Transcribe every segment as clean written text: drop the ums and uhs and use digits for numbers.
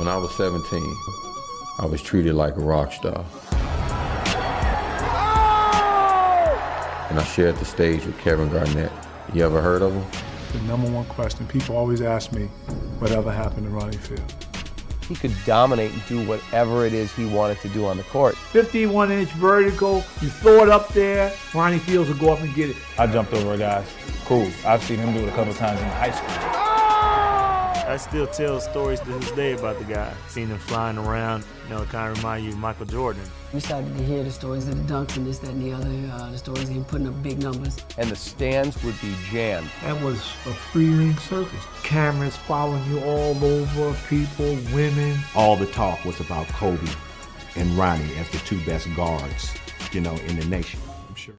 When I was 17, I was treated like a rock star. And I shared the stage with Kevin Garnett. You ever heard of him? The number one question, people always ask me, whatever happened to Ronnie Field? He could dominate and do whatever it is he wanted to do on the court. 51-inch vertical, you throw it up there, Ronnie Fields will go up and get it. I jumped over guys. Cool. I've seen him do it a couple times in high school. I still tell stories to this day about the guy. Seen him flying around, it kind of remind you of Michael Jordan. We started to hear the stories of the dunks and this, that, and the other, the stories of him putting up big numbers. And the stands would be jammed. That was a free-ring circus. Cameras following you all over, people, women. All the talk was about Kobe and Ronnie as the two best guards, in the nation. I'm sure.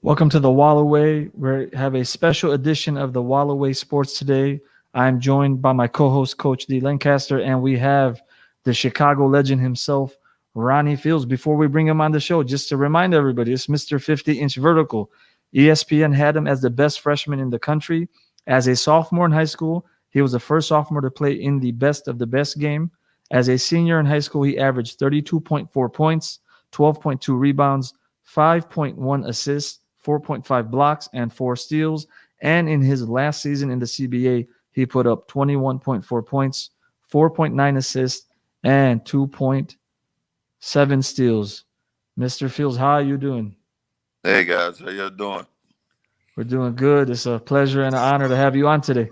Welcome to the Walaway. We have a special edition of the Walaway Sports today. I'm joined by my co-host, Coach D. Lancaster, and we have the Chicago legend himself, Ronnie Fields. Before we bring him on the show, just to remind everybody, it's Mr. 50-inch vertical. ESPN had him as the best freshman in the country. As a sophomore in high school, he was the first sophomore to play in the best of the best game. As a senior in high school, he averaged 32.4 points, 12.2 rebounds, 5.1 assists, 4.5 blocks, and 4 steals. And in his last season in the CBA, he put up 21.4 points, 4.9 assists, and 2.7 steals. Mr. Fields, how are you doing? Hey, guys. How y'all doing? We're doing good. It's a pleasure and an honor to have you on today.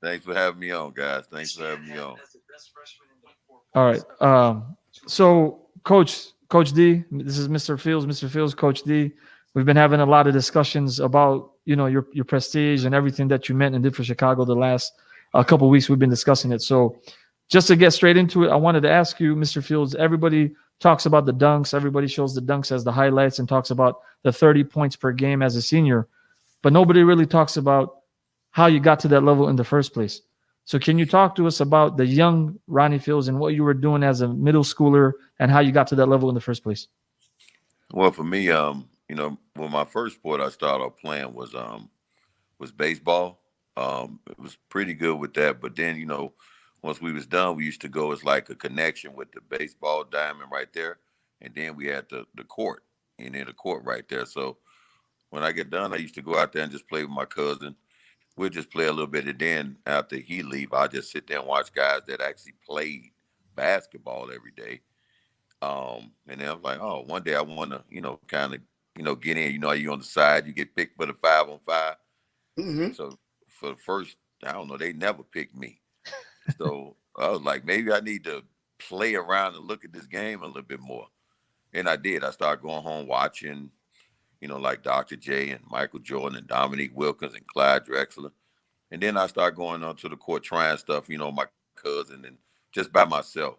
Thanks for having me on, guys. Thanks for having me on. All right. So, Coach D, this is Mr. Fields. Mr. Fields, Coach D. We've been having a lot of discussions about, your prestige and everything that you meant and did for Chicago the last couple of weeks. We've been discussing it. So just to get straight into it, I wanted to ask you, Mr. Fields, everybody talks about the dunks. Everybody shows the dunks as the highlights and talks about the 30 points per game as a senior. But nobody really talks about how you got to that level in the first place. So can you talk to us about the young Ronnie Fields and what you were doing as a middle schooler and how you got to that level in the first place? Well, for me, well, my first sport I started off playing was baseball. It was pretty good with that. But then, once we was done, we used to go as like a connection with the baseball diamond right there. And then we had the court, and then the court right there. So when I get done, I used to go out there and just play with my cousin. We'd just play a little bit. And then after he leave, I'll just sit there and watch guys that actually played basketball every day. And then I was like, oh, one day I want to, kind of, get in. You're on the side, you get picked for the 5-on-5. Mm-hmm. So for the first, I don't know, they never picked me. So I was like, maybe I need to play around and look at this game a little bit more. And I did. I started going home watching, like Dr. J and Michael Jordan and Dominique Wilkins and Clyde Drexler. And then I started going on to the court trying stuff, my cousin and just by myself.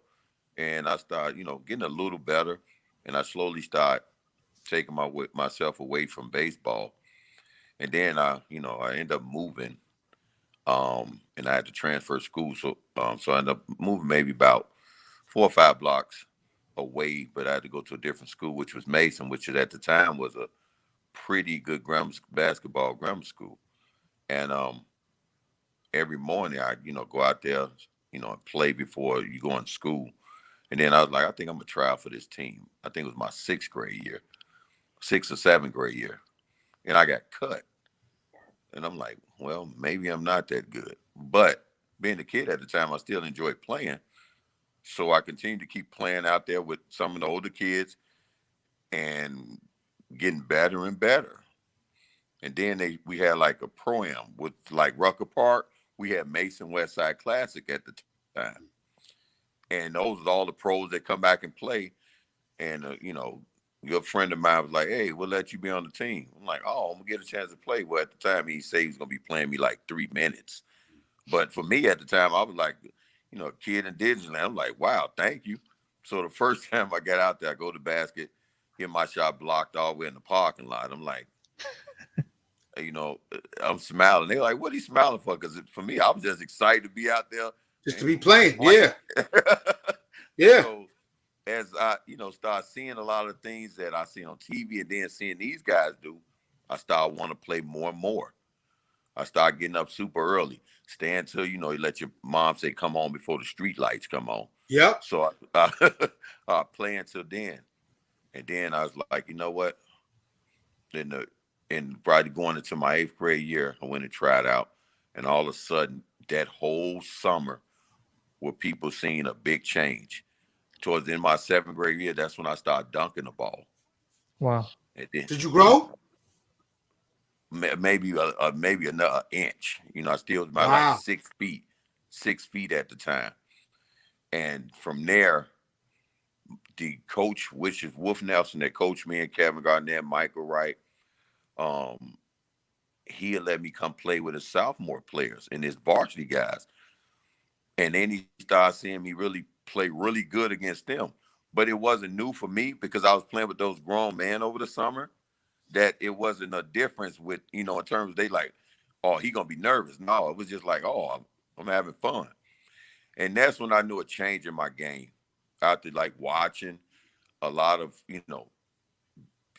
And I started, getting a little better. And I slowly started taking myself away from baseball. And then I ended up moving. And I had to transfer school. So I ended up moving maybe about 4 or 5 blocks away, but I had to go to a different school, which was Mason, which at the time was a pretty good basketball grammar school. And every morning I, go out there, and play before you go in school. And then I was like, I think I'm going to try out for this team. I think it was my 6th grade year, 6th or 7th grade year. And I got cut. And I'm like, well, maybe I'm not that good. But being a kid at the time, I still enjoyed playing. So I continued to keep playing out there with some of the older kids and getting better and better. And then we had like a pro-am with like Rucker Park. We had Mason Westside Classic at the time. And those are all the pros that come back and play. And, your friend of mine was like, hey, we'll let you be on the team. I'm like, oh, I'm going to get a chance to play. Well, at the time, he said he was going to be playing me like 3 minutes. But for me at the time, I was like, a kid in Disneyland. I'm like, wow, thank you. So the first time I got out there, I go to basket, get my shot blocked all the way in the parking lot. I'm like, I'm smiling. They're like, what are you smiling for? Because for me, I was just excited to be out there. Just to be playing. Yeah. Yeah. as I, start seeing a lot of things that I see on TV and then seeing these guys do, I start want to play more and more. I start getting up super early. Stay until, you let your mom say, come on before the street lights come on. Yep. So I play until then. And then I was like, you know what? And probably going into my 8th grade year, I went and tried out. And all of a sudden, that whole summer, were people seeing a big change. Towards the end of my 7th grade year, that's when I started dunking the ball. Wow. And then, did you grow? Maybe another inch. I still was about Wow. like 6 feet at the time. And from there, the coach, which is Wolf Nelson, that coached me and Kevin Garnett, Michael Wright, he had let me come play with his sophomore players and his varsity guys. And then he started seeing me really play really good against them. But it wasn't new for me because I was playing with those grown men over the summer, that it wasn't a difference with, in terms of they like, oh, he going to be nervous. No, it was just like, oh, I'm having fun. And that's when I knew a change in my game. After like watching a lot of,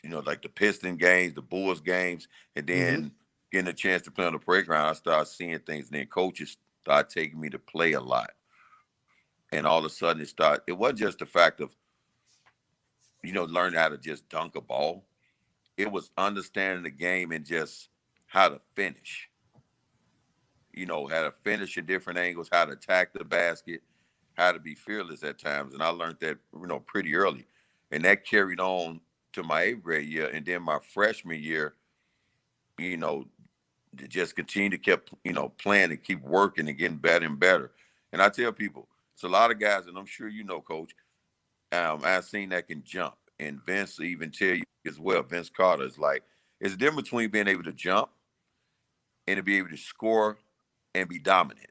like the Piston games, the Bulls games, and then getting a chance to play on the playground, I started seeing things. And then coaches started taking me to play a lot. And all of a sudden it wasn't just the fact of, learning how to just dunk a ball. It was understanding the game and just how to finish. How to finish at different angles, how to attack the basket, how to be fearless at times. And I learned that, pretty early. And that carried on to my 8th grade year. And then my freshman year, just continue to keep, playing and keep working and getting better and better. And I tell people, it's a lot of guys, and I'm sure Coach, I've seen that can jump. And Vince even tell you as well, Vince Carter is like, it's a difference between being able to jump and to be able to score and be dominant.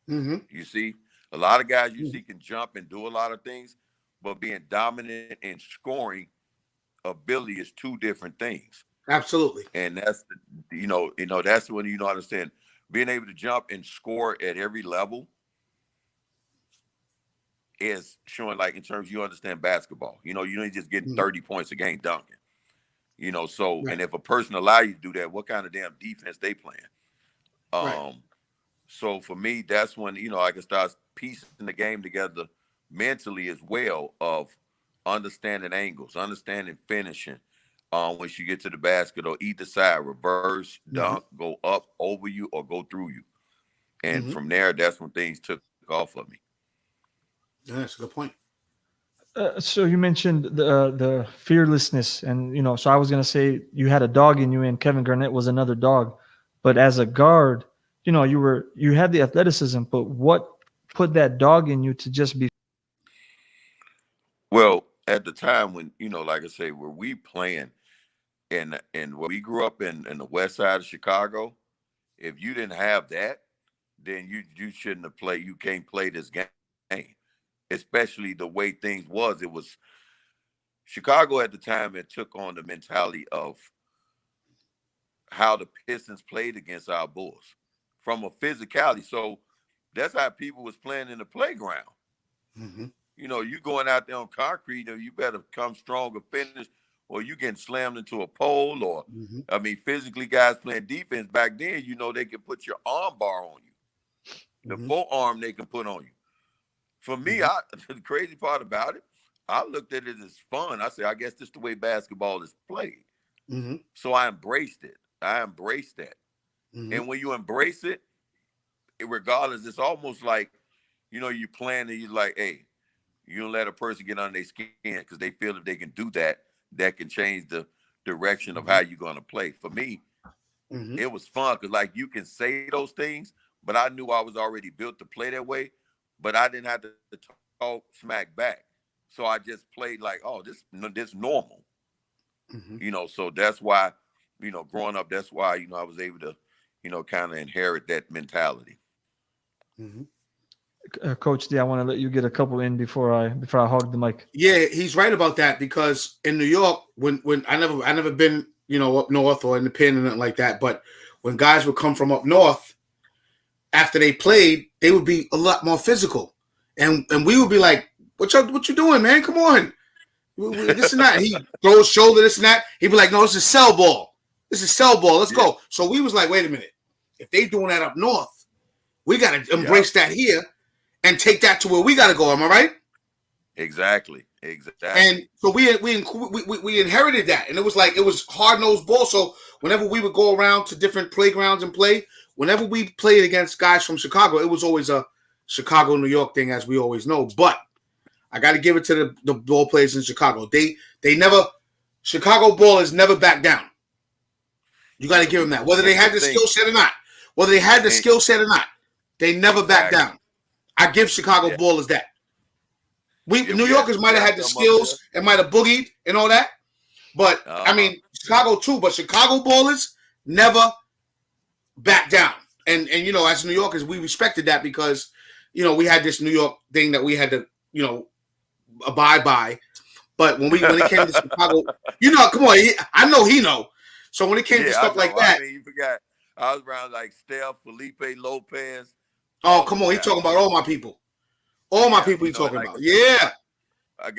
You see, a lot of guys you see can jump and do a lot of things, but being dominant and scoring ability is 2 different things. Absolutely. And that's that's when understand being able to jump and score at every level is showing, like, in terms you understand basketball. You ain't just getting 30 points a game dunking. So right. And if a person allow you to do that, what kind of damn defense they playing? Right. So for me, that's when, I can start piecing the game together mentally as well, of understanding angles, understanding finishing. Once you get to the basket or either side, reverse, dunk, go up, over you, or go through you. And from there, that's when things took off of me. Yeah, that's a good point. So you mentioned the fearlessness, and so I was gonna say you had a dog in you, and Kevin Garnett was another dog. But as a guard, you had the athleticism, but what put that dog in you to just be? Well, at the time when like I say, where we playing, and where we grew up in the west side of Chicago, if you didn't have that, then you shouldn't have played. You can't play this game. Especially the way things was. It was Chicago at the time, it took on the mentality of how the Pistons played against our Bulls from a physicality. So that's how people was playing in the playground. You going out there on concrete, you better come strong or finish, or you getting slammed into a pole, or physically guys playing defense back then, they can put your arm bar on you. The forearm they can put on you. For me, the crazy part about it, I looked at it as fun. I said, I guess this is the way basketball is played. So I embraced it. I embraced that. And when you embrace it, regardless, it's almost like, you're playing and you're like, hey, you don't let a person get under their skin because they feel if they can do that, that can change the direction of how you're going to play. For me, it was fun because, like, you can say those things, but I knew I was already built to play that way. But I didn't have to talk smack back. So I just played like, oh, this normal. So that's why, growing up, that's why, I was able to, kind of inherit that mentality. Coach D, I want to let you get a couple in before I hog the mic. Yeah, he's right about that, because in New York, when I never been, up north or in the Pen and nothing like that, but when guys would come from up north, after they played, they would be a lot more physical. And we would be like, What you doing, man? Come on. This and that. He throws shoulder, this and that. He'd be like, no, this is cell ball. This is cell ball. Let's go. So we was like, wait a minute. If they doing that up north, we got to embrace that here and take that to where we got to go. Am I right? Exactly. And so we inherited that, and it was hard-nosed ball. So whenever we would go around to different playgrounds and play, whenever we played against guys from Chicago, it was always a Chicago, New York thing, as we always know. But I got to give it to the ball players in Chicago. They never, Chicago ballers never back down. You got to give them that, whether they had the skill set or not. They never back down. I give Chicago ballers that. New Yorkers might have had the skills and might have boogied and all that, but I mean Chicago too. But Chicago ballers never back down, and you know, as New Yorkers, we respected that because you know we had this New York thing that we had to abide by. But when it came to Chicago, come on, I know he know. So when it came to stuff like that, I mean, you forgot I was around like Steph, Felipe Lopez. Oh, come on, he's talking about all my people. All my people he talking about. Yeah. I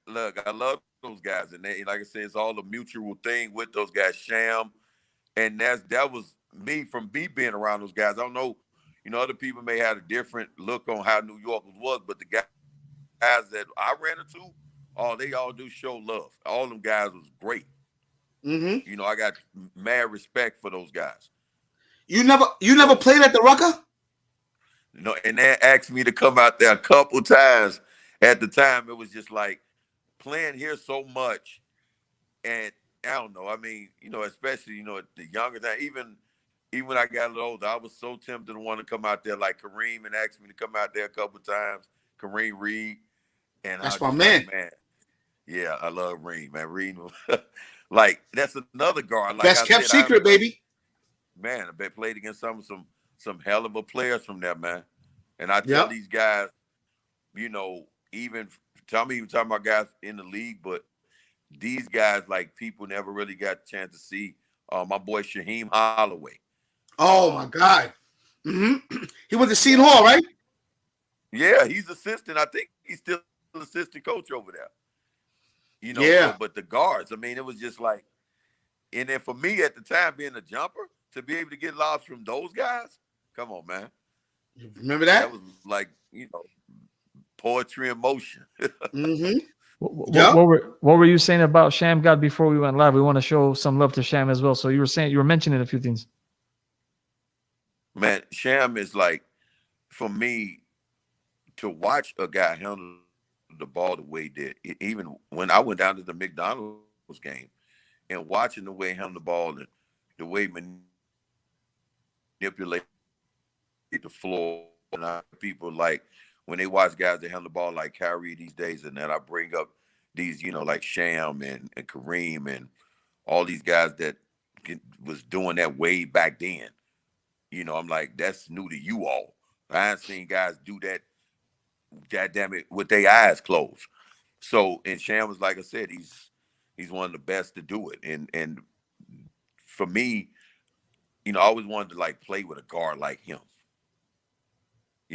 love those guys. And they, like I said, it's all a mutual thing with those guys. Sham. And that was me from being around those guys. I don't know, other people may have a different look on how New York was, but the guys that I ran into, they all do show love. All them guys was great. Mm-hmm. I got mad respect for those guys. You never played at the Rucker? No, and they asked me to come out there a couple times. At the time, it was just like playing here so much, and I don't know. I mean, especially the younger time. Even when I got a little older, I was so tempted to want to come out there. Like Kareem and asked me to come out there a couple times. Kareem Reed, and that's my man. Man. Yeah, I love Reed, man. Reed, like that's another guard. Like best kept secret, baby. Man, I played against some hell of a players from there, man. And I tell these guys, even talking about guys in the league, but these guys, like, people never really got a chance to see. My boy Shaheem Holloway. Oh, my God. Mm-hmm. He went to Seton Hall, right? Yeah, he's assistant. I think he's still assistant coach over there. But the guards, I mean, it was just like, and then for me at the time being a jumper, to be able to get lobs from those guys, come on, man. You remember that? That was like, poetry in motion. Mm-hmm. What were you saying about Sham God before we went live? We want to show some love to Sham as well. So you were mentioning a few things. Man, Sham is like, for me, to watch a guy handle the ball the way he did. Even when I went down to the McDonald's game and watching the way he handled the ball and the way he manipulate the floor, and people like when they watch guys that handle the ball like Kyrie these days, and then I bring up these, like Sham and Kareem and all these guys that was doing that way back then. I'm like, that's new to you all. I ain't seen guys do that, goddamn it, with their eyes closed. So, and Sham was, like I said, he's one of the best to do it. And for me, I always wanted to like play with a guard like him.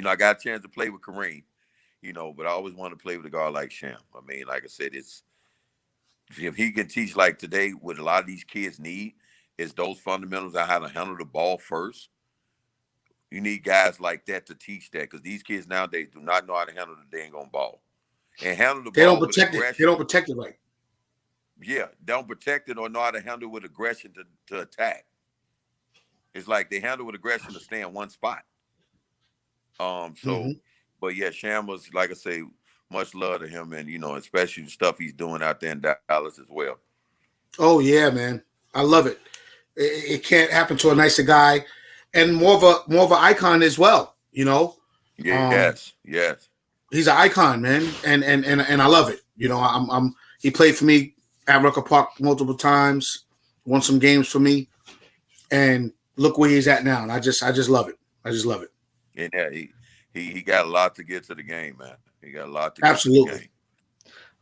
I got a chance to play with Kareem, but I always wanted to play with a guard like Sham. I mean, like I said, if he can teach like today, what a lot of these kids need is those fundamentals on how to handle the ball first. You need guys like that to teach that, because these kids nowadays do not know how to handle the dang on ball. And handle the ball. They don't protect it. They don't protect it right. Yeah, don't protect it or know how to handle it with aggression to attack. It's like they handle with aggression to stay in one spot. But yeah, Sham was, like I say, much love to him, and especially the stuff he's doing out there in Dallas as well. Oh yeah, man, I love it. It can't happen to a nicer guy, and more of an icon as well. Yes. He's an icon, man, and I love it. He played for me at Rucker Park multiple times, won some games for me, and look where he's at now. And I just love it. I just love it. And yeah, he got a lot to get to the game, man. He got a lot to get to the game.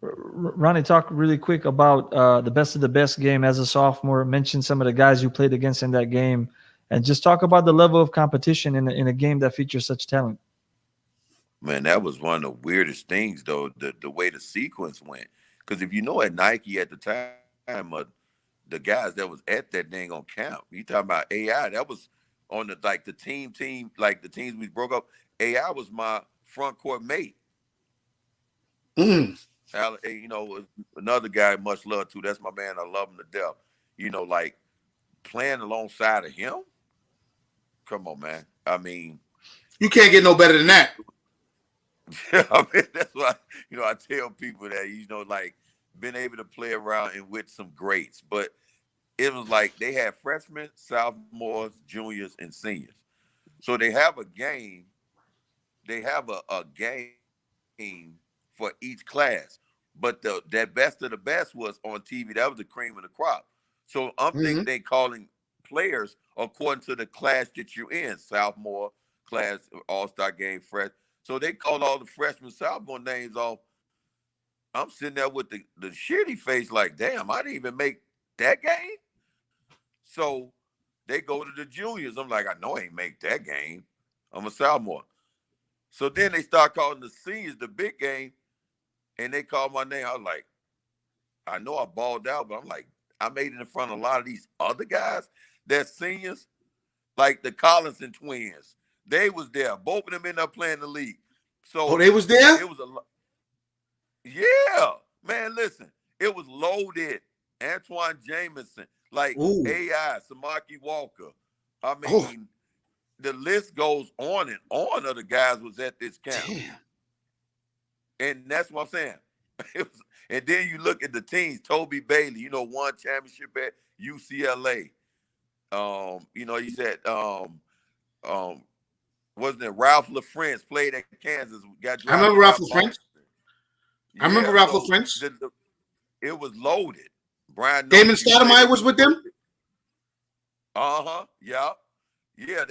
Ronnie, talk really quick about the best of the best game as a sophomore. Mention some of the guys you played against in that game, and just talk about the level of competition in a game that features such talent. Man, that was one of the weirdest things, though, the way the sequence went. Because if you know at Nike at the time, the guys that was at that dang on camp, you talking about AI, that was on the team, like the teams we broke up. AI was my front court mate. You know, another guy much love too. That's my man. I love him to death. You know, like playing alongside of him. Come on, man. I mean, you can't get no better than that. I mean, that's why, you know, I tell people that, you know, like been able to play around and with some greats, but it was like they had freshmen, sophomores, juniors, and seniors. So they have a game. They have a game for each class, but that best of the best was on TV. That was the cream of the crop. So I'm thinking they calling players according to the class that you're in, sophomore class, all-star game, fresh. So they called all the freshman sophomore names off. I'm sitting there with the shitty face like, damn, I didn't even make that game. So they go to the juniors. I'm like, I know I ain't make that game. I'm a sophomore. So then they start calling the seniors the big game, and they call my name. I was like, I know I balled out, but I'm like, I made it in front of a lot of these other guys that's seniors, like the Collinson twins. They was there. Both of them ended up playing the league. So they was there? It was yeah. Man, listen. It was loaded. Antoine Jameson, like AI, Samaki Walker. I mean, the list goes on and on of the guys was at this camp. Damn. And that's what I'm saying. And then you look at the teams. Toby Bailey, you know, won championship at UCLA. You know, he said, wasn't it Ralph LaFrance played at Kansas? I remember Ralph LaFrance. I remember Ralph LaFrance. It was loaded. Brian Damon Stoudemire was with them? Yeah. Yeah,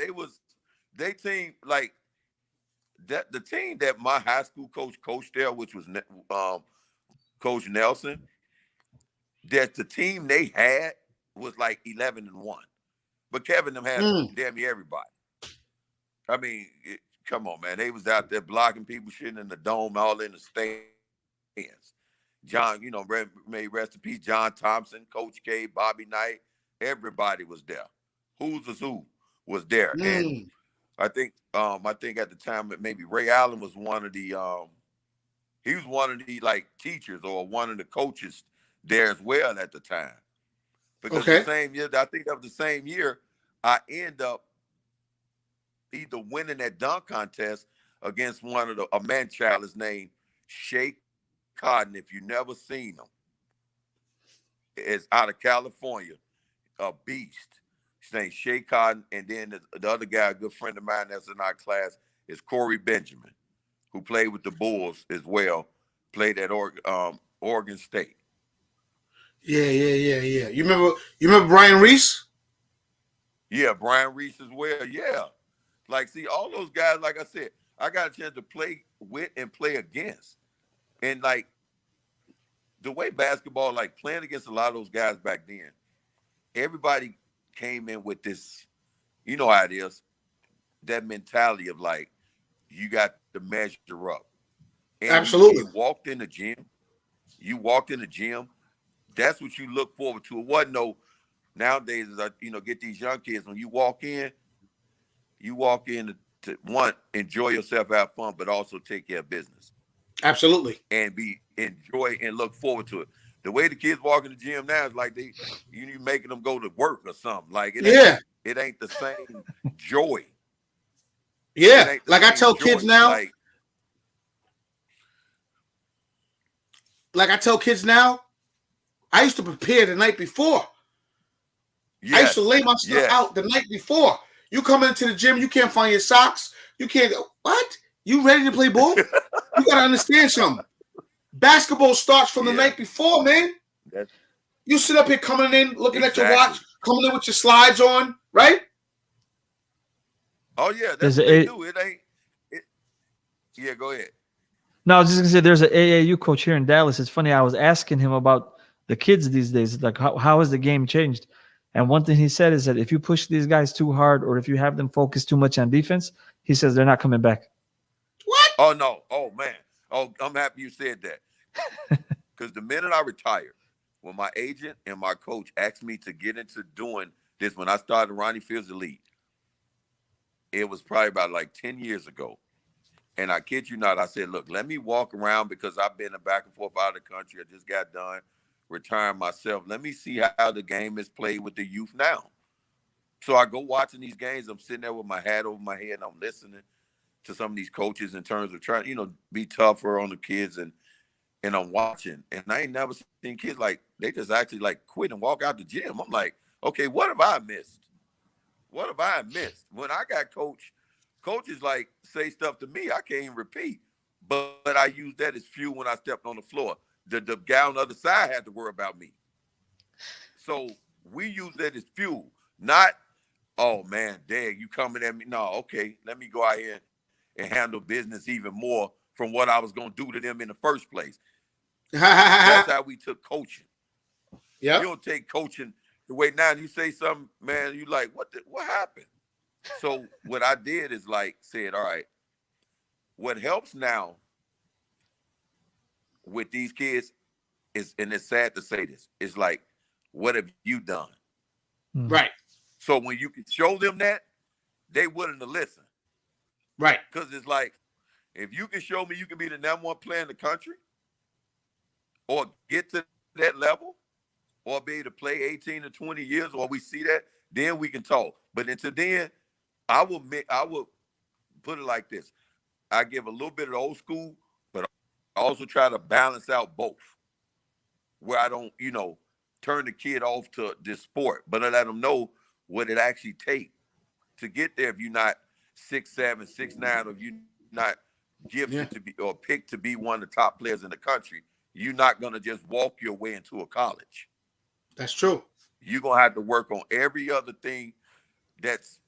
they team like that. The team that my high school coach coached there, which was Coach Nelson, that the team they had was like 11-1. But Kevin them had damn near everybody. I mean, come on, man. They was out there blocking people, shitting in the dome, all in the stands. John, you know, may rest in peace, John Thompson, Coach K, Bobby Knight, everybody was there. Who was there. And I think at the time that maybe Ray Allen was one of the he was one of the like teachers or one of the coaches there as well at the time. Because the same year, I think that was the same year, I end up either winning that dunk contest against one of a man child is named Shea Cotton. If you never seen him, it's out of California, a beast. His name's Shea Cotton, and then the other guy, a good friend of mine that's in our class, is Corey Benjamin, who played with the Bulls as well, played at Oregon State. Yeah. You remember Brian Reese? Yeah, Brian Reese as well. Yeah. Like, see, all those guys, like I said, I got a chance to play with and play against. And, like, the way basketball, like, playing against a lot of those guys back then, everybody came in with this, you know how it is, that mentality of, like, you got to measure up. And absolutely. You walked in the gym, that's what you look forward to. It wasn't no, nowadays, you know, get these young kids, when you walk in to one, enjoy yourself, have fun, but also take care of business. Absolutely. And enjoy and look forward to it. The way the kids walk in the gym now is like you making them go to work or something. Like it ain't the same joy. Yeah. Like I tell kids now, I tell kids now, I used to prepare the night before. Yes. I used to lay my stuff out the night before. You come into the gym, you can't find your socks. You can't go, what? You ready to play ball? You got to understand something. Basketball starts from the night before, man. You sit up here coming in, looking at your watch, coming in with your slides on, right? Oh, yeah. That's what they do. It ain't. Yeah, go ahead. No, I was just going to say there's an AAU coach here in Dallas. It's funny. I was asking him about the kids these days. Like, how has the game changed? And one thing he said is that if you push these guys too hard or if you have them focus too much on defense, he says they're not coming back. What? Oh, no. Oh, man. Oh, I'm happy you said that. Because the minute I retired, when my agent and my coach asked me to get into doing this, when I started Ronnie Fields Elite, it was probably about like 10 years ago. And I kid you not, I said, look, let me walk around because I've been back and forth out of the country. I just got done retiring myself. Let me see how the game is played with the youth now. So I go watching these games. I'm sitting there with my hat over my head and I'm listening to some of these coaches in terms of trying, be tougher on the kids. And I'm watching. And I ain't never seen kids like, they just actually like quit and walk out the gym. I'm like, okay, what have I missed? What have I missed? When I got coaches like say stuff to me I can't even repeat, but I use that as fuel when I stepped on the floor. The guy on the other side had to worry about me. So we use that as fuel, not, oh man, Dad, you coming at me? No, okay, let me go out here and handle business even more from what I was going to do to them in the first place. That's how we took coaching. Yeah, you don't take coaching the way now. You say something, man, you like, what happened? So what I did is like said, all right, what helps now with these kids is, and it's sad to say this, is like, what have you done? Right. So when you can show them that, they willing to listen. Right. Because it's like, if you can show me you can be the number one player in the country or get to that level or be able to play 18 to 20 years or we see that, then we can talk. But until then, I will put it like this. I give a little bit of the old school, but I also try to balance out both where I don't, turn the kid off to this sport, but I let them know what it actually takes to get there. If you're not 6'7", 6'9", or you're not gifted to be or picked to be one of the top players in the country, you're not going to just walk your way into a college. That's true. You're going to have to work on every other thing that's,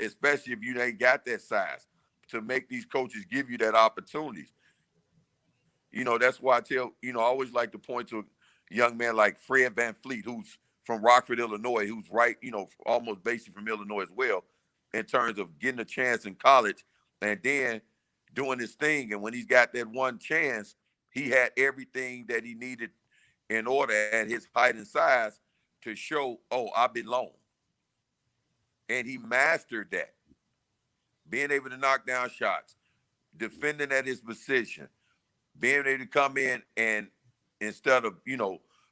especially if you ain't got that size, to make these coaches give you that opportunities. That's why I tell, I always like to point to a young man like Fred VanVleet, who's from Rockford, Illinois, who's right, almost basically from Illinois as well, in terms of getting a chance in college and then doing his thing. And when he's got that one chance, he had everything that he needed in order at his height and size to show, oh, I belong. And he mastered that. Being able to knock down shots, defending at his position, being able to come in and instead of,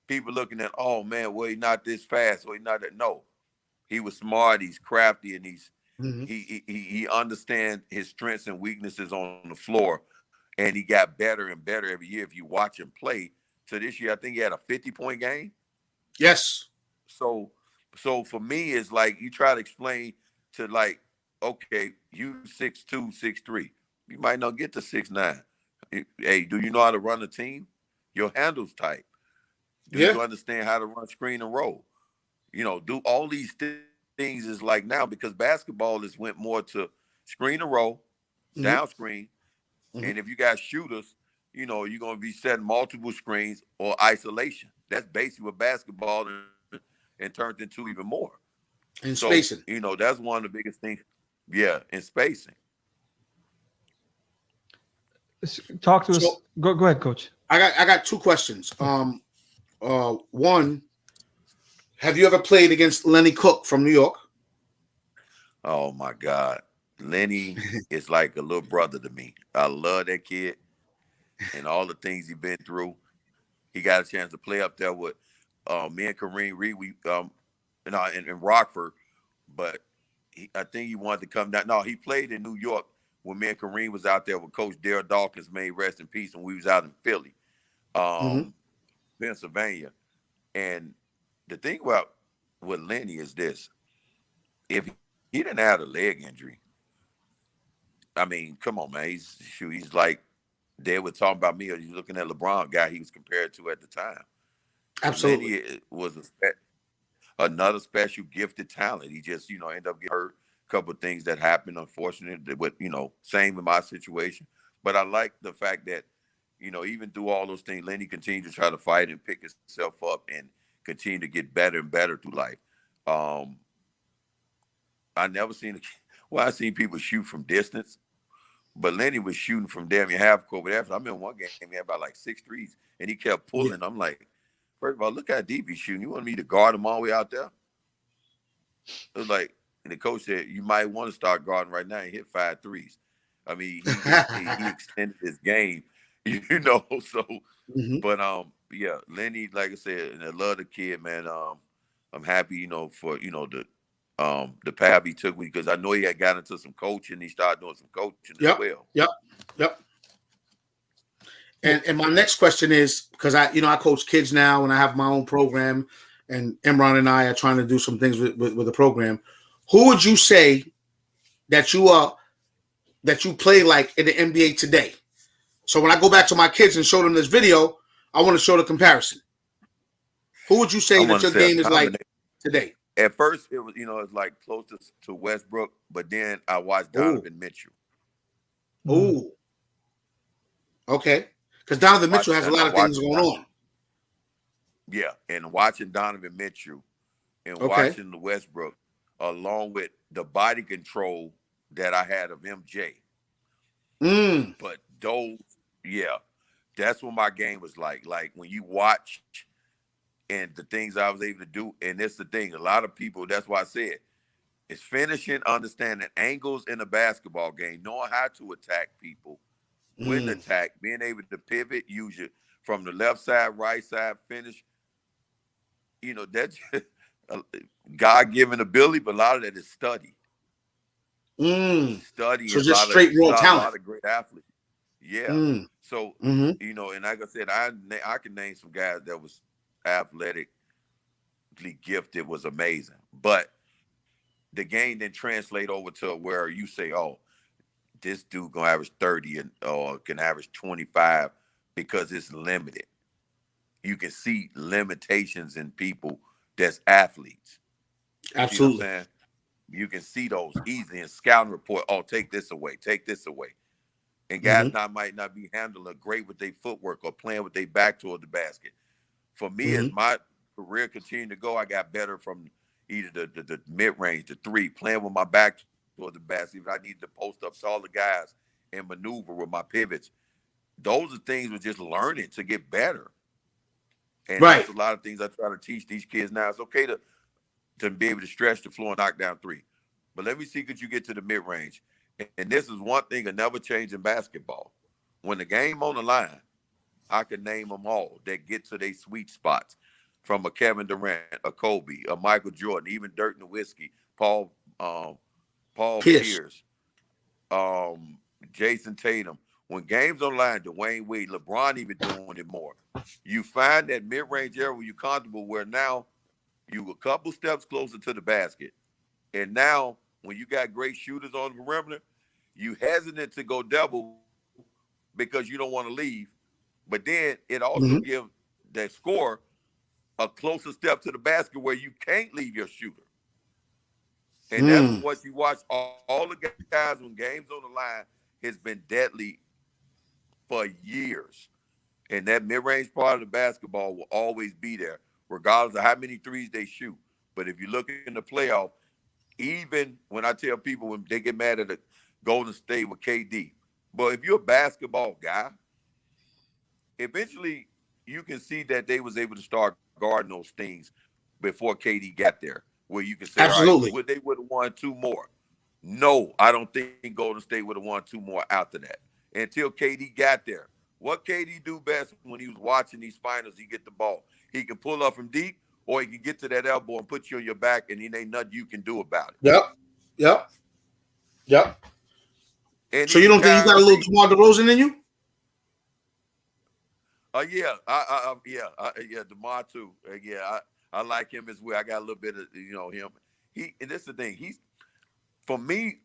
people looking at, oh man, well, he's not this fast or he's not that. No, he was smart, he's crafty, and he understands his strengths and weaknesses on the floor. And he got better and better every year if you watch him play. So this year, I think he had a 50-point game. Yes. So for me, it's like you try to explain to like, okay, you 6'2", 6'3". You might not get to 6'9". Hey, do you know how to run a team? Your handle's tight. Do you understand how to run screen and roll? Do all these things is like now because basketball has went more to screen and roll, down screen. And if you got shooters, you're going to be setting multiple screens or isolation. That's basically what basketball and turned into even more. And spacing. That's one of the biggest things. Yeah, and spacing. Talk to us. Go ahead, Coach. I got two questions. One, have you ever played against Lenny Cook from New York? Oh my God. Lenny is like a little brother to me. I love that kid and all the things he's been through. He got a chance to play up there with me and Kareem Reed. We in Rockford, but I think he wanted to come down. No, he played in New York when me and Kareem was out there with Coach Darryl Dawkins, may rest in peace, and we was out in Philly, Pennsylvania. And the thing about with Lenny is this: if he didn't have a leg injury, I mean, come on, man, he's like they were talking about me. Or he's looking at LeBron, guy he was compared to at the time. Absolutely, Lenny was another special gifted talent. He just ended up getting hurt. Couple of things that happened, unfortunately, but same in my situation. But I like the fact that, even through all those things, Lenny continued to try to fight and pick himself up and continue to get better and better through life. I never seen I seen people shoot from distance, But Lenny was shooting from damn near half court. But after I remember one game, he had about like 6 threes, and he kept pulling. I'm like, first of all, look how deep he's shooting. You want me to guard him all the way out there? It was like, and the coach said, you might want to start guarding right now and hit 5 threes. I mean, he extended his game, you know. So, but yeah, Lenny, like I said, and I love the kid, man. I'm happy, you know, for the path he took, because I know he had got into some coaching. He started doing some coaching as well. Yep. And my next question is, because I coach kids now and I have my own program, and Imran and I are trying to do some things with the program. Who would you say that you play like in the NBA today? So when I go back to my kids and show them this video, I want to show the comparison. Who would you say that your game is like today? At first, it was, it's like close to Westbrook, but then I watched Donovan Mitchell. Ooh. Okay. Because Donovan Mitchell has a lot of things going on. Yeah, and watching Donovan Mitchell and watching the Westbrook, along with the body control that I had of MJ. But that's what my game was like. Like when you watch and the things I was able to do, and that's the thing. A lot of people, that's why I said, it's finishing, understanding angles in a basketball game, knowing how to attack people, when to attack, being able to pivot, use it from the left side, right side, finish. That's God-given ability, but a lot of that is study. Study. So just straight raw talent. A lot of great athletes. Yeah. So, and like I said, I can name some guys that was athletically gifted, was amazing. But the game didn't translate over to where you say, oh, this dude gonna average 30 or can average 25, because it's limited. You can see limitations in people that's athletes. Absolutely. You know what I'm saying? You can see those easily in scouting report. Oh, take this away. And guys might not be handling great with their footwork or playing with their back toward the basket. For me, as my career continued to go, I got better from either the mid-range, the three, playing with my back toward the basket. If I needed to post up to all the guys and maneuver with my pivots. Those are things we're just learning to get better. And that's a lot of things I try to teach these kids now. It's okay to be able to stretch the floor and knock down three. But let me see, could you get to the mid-range? And this is one thing that never changed in basketball. When the game on the line, I can name them all that get to their sweet spots, from a Kevin Durant, a Kobe, a Michael Jordan, even Dirk Nowitzki, Paul Pierce, Jason Tatum. When games on the line, Dwayne Wade, LeBron even doing it more. You find that mid-range area where you're comfortable, where now you a couple steps closer to the basket. And now when you got great shooters on the perimeter, you hesitant to go double because you don't want to leave. But then it also gives that scorer a closer step to the basket where you can't leave your shooter. And that's what you watch all the guys when games on the line has been deadly for years. And that mid-range part of the basketball will always be there, regardless of how many threes they shoot. But if you look in the playoff, even when I tell people when they get mad at the Golden State with KD, but if you're a basketball guy, eventually you can see that they was able to start guarding those things before KD got there, where you can say, absolutely, all right, they would have won 2 more. No, I don't think Golden State would have won 2 more after that until KD got there. What KD do best when he was watching these finals, he get the ball. He can pull up from deep, or he can get to that elbow and put you on your back, and it ain't nothing you can do about it. Yep. And so you don't think you got a little DeMar DeRozan in you? DeMar too. I like him as well. I got a little bit of him. And this is the thing. He's, for me,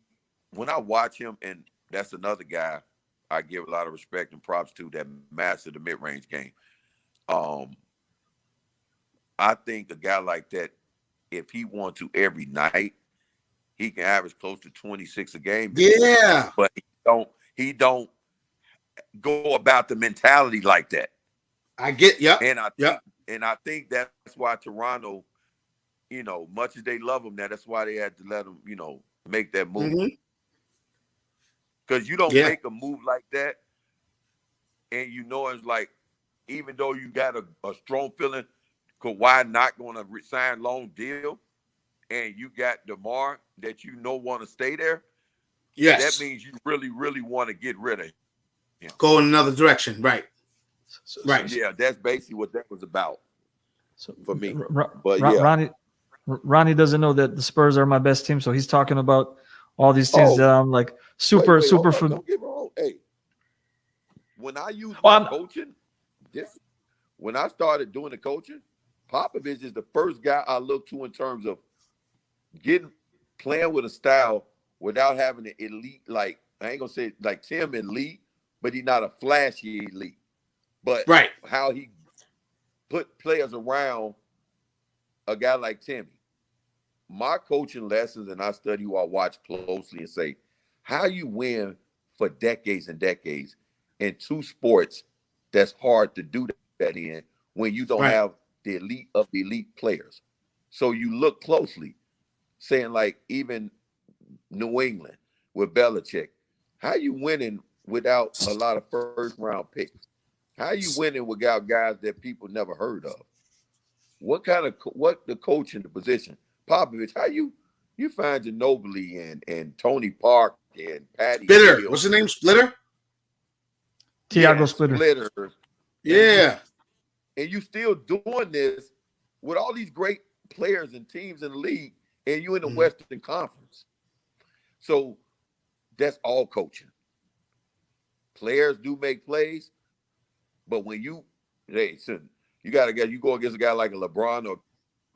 when I watch him, and that's another guy I give a lot of respect and props to, that mastered the mid-range game. I think a guy like that, if he wants to every night, he can average close to 26 a game. Yeah. But he don't go about the mentality like that. I get, And I think that's why Toronto, much as they love him now, that's why they had to let him, make that move. Because you don't Yeah. make a move like that, and you know it's like, even though you got a strong feeling, Kawhi not going to sign long deal, and you got DeMar that you know want to stay there. Yes. That means you really, really want to get rid of him. Go in another direction. Right. Right. Yeah, that's basically what that was about for me. But Ronnie doesn't know that the Spurs are my best team, so he's talking about all these things that I'm like super. Don't get me wrong. Hey, when I use coaching, when I started doing the coaching, Popovich is the first guy I look to in terms of playing with a style without having an elite, like, I ain't gonna say like Tim elite, but he's not a flashy elite. But how he put players around a guy like Timmy. My coaching lessons, and I study who I watch closely and say, how you win for decades and decades in two sports that's hard to do that in when you don't have the elite of the elite players. So you look closely, saying like even New England with Belichick, how you winning without a lot of first round picks? How you winning without guys that people never heard of? What the coach in the position? Popovich, how you find Ginobili and Tony Park and Patty Splitter. Hill. What's his name? Splitter? Tiago Splitter. Yeah. And you still doing this with all these great players and teams in the league, and you in the Western Conference. So that's all coaching. Players do make plays, but when you go against a guy like a LeBron or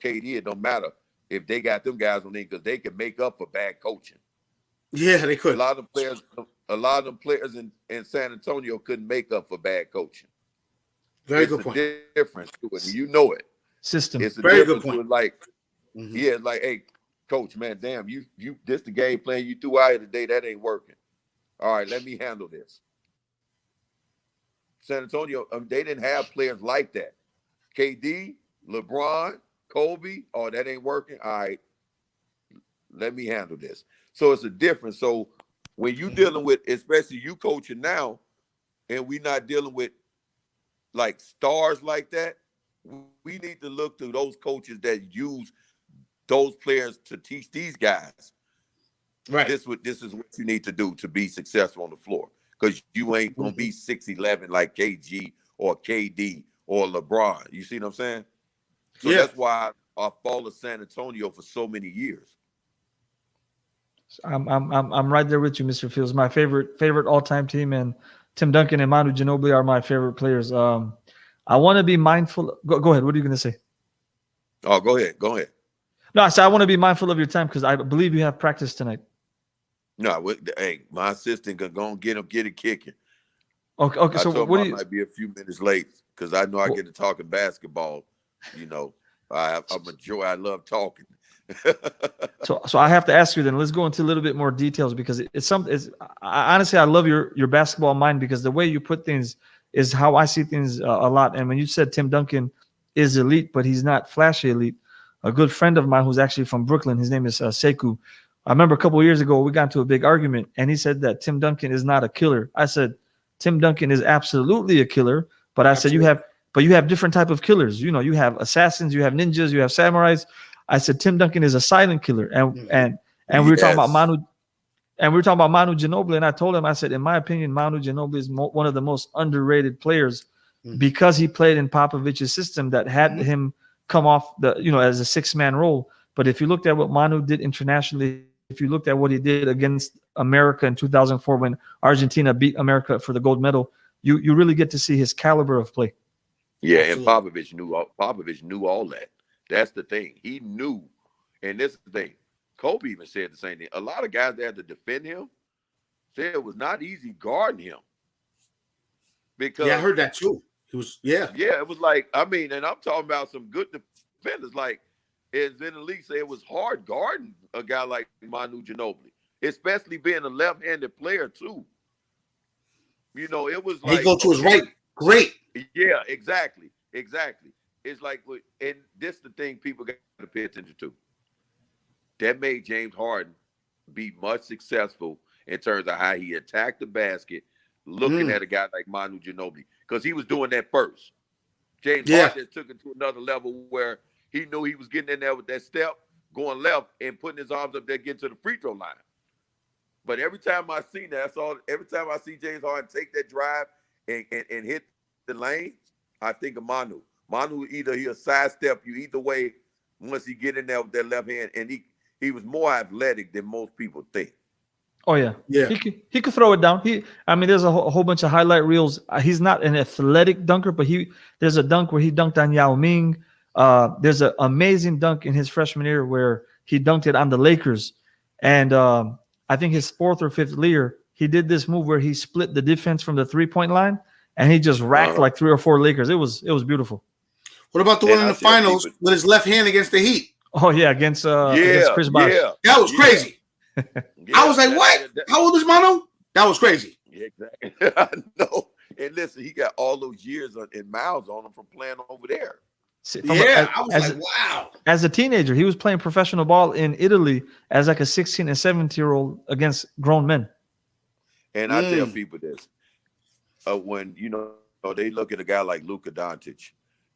KD, it don't matter if they got them guys on there because they can make up for bad coaching. Yeah, they could. A lot of them players in San Antonio couldn't make up for bad coaching. Very good point. Difference to it. You know it. System. It's a Very difference good point. with like, it's like, hey, coach, man, damn, you this the game plan you threw out here today, that ain't working. All right, let me handle this. San Antonio, they didn't have players like that. KD, LeBron, Kobe, that ain't working. All right, let me handle this. So it's a difference. So when you dealing with, especially you coaching now, and we not dealing with like stars like that, we need to look to those coaches that use those players to teach these guys. Right. This is what you need to do to be successful on the floor. Because you ain't gonna be 6'11" like KG or KD or LeBron. You see what I'm saying? So that's why I followed San Antonio for so many years. I'm right there with you, Mr. Fields. My favorite all-time team, and Tim Duncan and Manu Ginobili are my favorite players. I want to be mindful. Go ahead. What are you going to say? Oh, go ahead. No, I said I want to be mindful of your time because I believe you have practice tonight. No, hey, my assistant gonna go and get it kicking. Okay. So what do you? Might be a few minutes late because I know I get to talking basketball. You know, I'm a joy. I love talking. So I have to ask you then. Let's go into a little bit more details because honestly I love your basketball mind because the way you put things is how I see things a lot. And when you said Tim Duncan is elite, but he's not flashy elite, a good friend of mine who's actually from Brooklyn, his name is Sekou. I remember a couple of years ago we got into a big argument, and he said that Tim Duncan is not a killer. I said Tim Duncan is absolutely a killer, but I said you have different type of killers. You know, you have assassins, you have ninjas, you have samurais. I said Tim Duncan is a silent killer, and we were talking about Manu, and we were talking about Manu Ginobili, and I told him, I said, in my opinion, Manu Ginobili is one of the most underrated players because he played in Popovich's system that had him come off as a 6-man role. But if you looked at what Manu did internationally, if you looked at what he did against America in 2004 when Argentina beat America for the gold medal, you really get to see his caliber of play. Yeah, absolutely. And Popovich knew all that. That's the thing. He knew, and this is the thing. Kobe even said the same thing. A lot of guys that had to defend him said it was not easy guarding him. Because I heard that too. He was it was like, I mean, and I'm talking about some good defenders. Like, as in the league, say it was hard guarding a guy like Manu Ginobili, especially being a left-handed player too. You know, it was like he go to his right. Great. Yeah, exactly. It's like, and this is the thing people got to pay attention to. That made James Harden be much successful in terms of how he attacked the basket, looking at a guy like Manu Ginobili, because he was doing that first. James Harden just took it to another level where he knew he was getting in there with that step, going left, and putting his arms up there, getting to the free throw line. But every time I see that, every time I see James Harden take that drive and hit the lane, I think of Manu. Manu, either he'll sidestep you either way once he get in there with that left hand, and he was more athletic than most people think. Oh yeah. He could throw it down. There's a whole bunch of highlight reels. He's not an athletic dunker, but there's a dunk where he dunked on Yao Ming. There's an amazing dunk in his freshman year where he dunked it on the Lakers, and I think his 4th or 5th year, he did this move where he split the defense from the 3-point line, and he just racked like 3 or 4 Lakers. It was beautiful. What about the one in the finals with his left hand against the Heat? Oh yeah, against Chris Bosh. Yeah. That was crazy. I was like, what? How old is Manu? That was crazy. Yeah, exactly. I know. And listen, he got all those years and miles on him from playing over there. I was like, wow. As a teenager, he was playing professional ball in Italy as like a 16 and 17-year-old against grown men. And I tell people this. When, they look at a guy like Luka Doncic,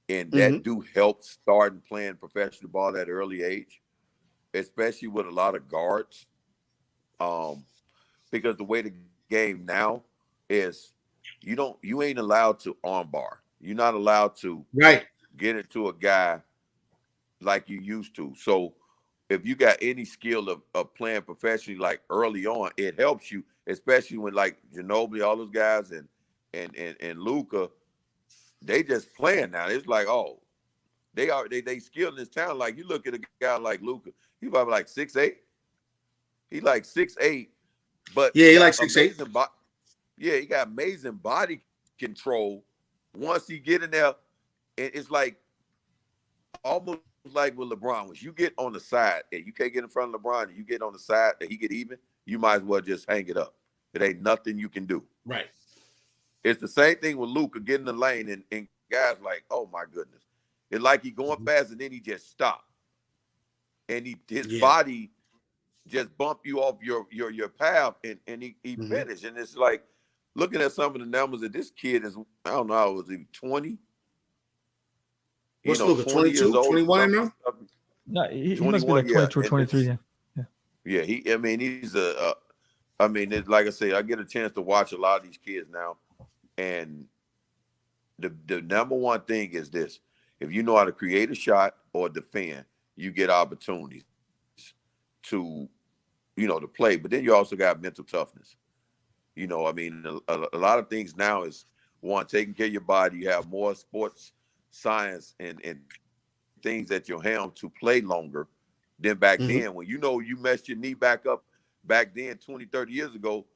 and that do help starting playing professional ball at an early age, especially with a lot of guards. Because the way the game now is, you ain't allowed to armbar. You're not allowed to get into a guy like you used to. So if you got any skill of playing professionally, like early on, it helps you, especially when like Ginobili, all those guys, and Luka, they just playing now. It's like, oh, they skilled in this town. Like you look at a guy like Luka, he's probably like 6'8". He like 6'8", but he like 6'8". He got amazing body control. Once he get in there, it's like almost like with LeBron. Once you get on the side, and you can't get in front of LeBron, and you get on the side that he get even, you might as well just hang it up. It ain't nothing you can do. Right. It's the same thing with Luka getting the lane, and guys like, oh my goodness, it's like he going fast and then he just stop, and his body just bump you off your path, and he finished. And it's like looking at some of the numbers that this kid is, I don't know, was he 20? What's Luka, 22, 21 now? No, he must be like 22 or 23. Yeah, he's like I say, I get a chance to watch a lot of these kids now. And the number one thing is this: if you know how to create a shot or defend, you get opportunities to, to play. But then you also got mental toughness. A lot of things now is, one, taking care of your body. You have more sports science and things at your helm to play longer than back then. When you messed your knee back up back then 20, 30 years ago,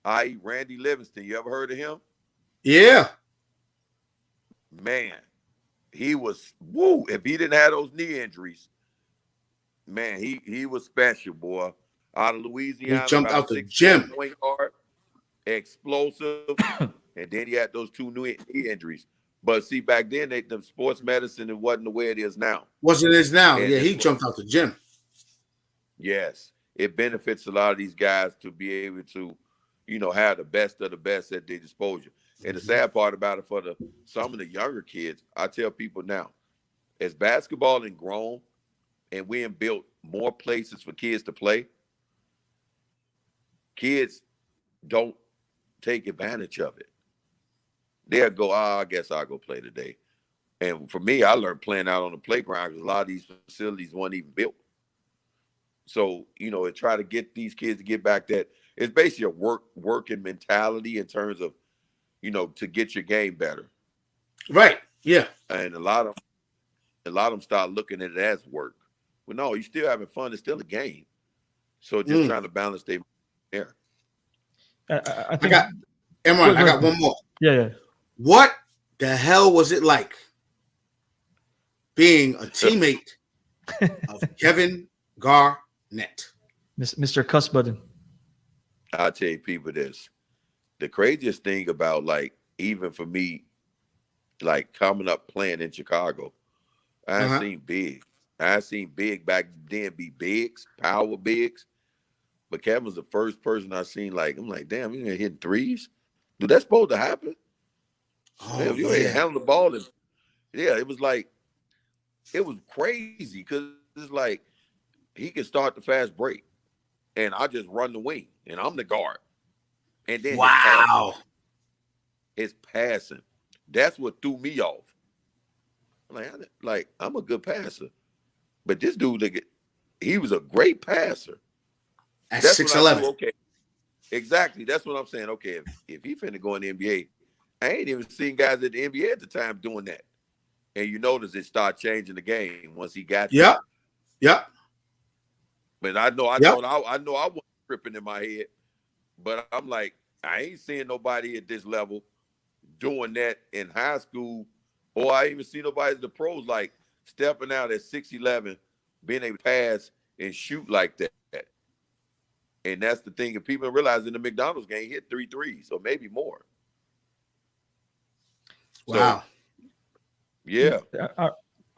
i.e. Randy Livingston. You ever heard of him? Yeah. Man, he was if he didn't have those knee injuries, man, he was special, boy. Out of Louisiana. He jumped out the gym. Point guard, explosive, and then he had those 2 knee injuries. But see, back then, the sports medicine, it wasn't the way it is now. Wasn't it now? And he jumped out the gym. Yes. It benefits a lot of these guys to be able to, have the best of the best at their disposal. And the sad part about it for some of the younger kids, I tell people now, as basketball and grown, and we have built more places for kids to play, kids don't take advantage of it. They'll go, I guess I'll go play today. And for me, I learned playing out on the playground because a lot of these facilities weren't even built. So, and try to get these kids to get back that it's basically a working mentality in terms of, to get your game better. Right. Yeah. And a lot of them start looking at it as work. Well, no, you're still having fun. It's still a game. So just trying to balance their there. I got one more. Yeah. What the hell was it like being a teammate of Kevin Garnett? Mr. Cuss Button. I'll tell you people this. The craziest thing about, like, even for me, like coming up playing in Chicago, I seen big. I seen big back then be bigs, power bigs. But Kevin was the first person I seen. Like, I'm like, damn, you ain't hitting threes. Dude, that's supposed to happen. Oh, damn, you ain't handling the ball. And yeah, it was crazy because it's like he can start the fast break, and I just run the wing, and I'm the guard. And then his passing, that's what threw me off. Like I'm a good passer, but this dude, he was a great passer. At That's 6'11". Okay, exactly. That's what I'm saying. Okay, if he finna go in the NBA, I ain't even seen guys at the NBA at the time doing that. And you notice it started changing the game once he got there. Yep. But I know I wasn't tripping in my head. But I'm like, I ain't seeing nobody at this level doing that in high school, or I even see nobody at the pros like stepping out at 6'11", being able to pass and shoot like that. And that's the thing. If people realize in the McDonald's game, he hit 3 threes or maybe more. Wow. So, yeah.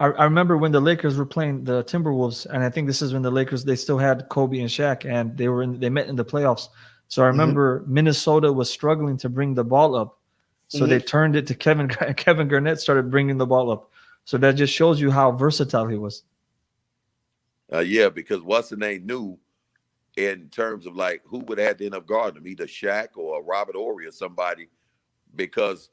I remember when the Lakers were playing the Timberwolves, and I think this is when the Lakers, they still had Kobe and Shaq, and they met in the playoffs. So I remember Minnesota was struggling to bring the ball up. So they turned it to Kevin Garnett started bringing the ball up. So that just shows you how versatile he was. Yeah, because what's the name knew in terms of like who would have had to end up guarding him, either Shaq or Robert Horry or somebody, because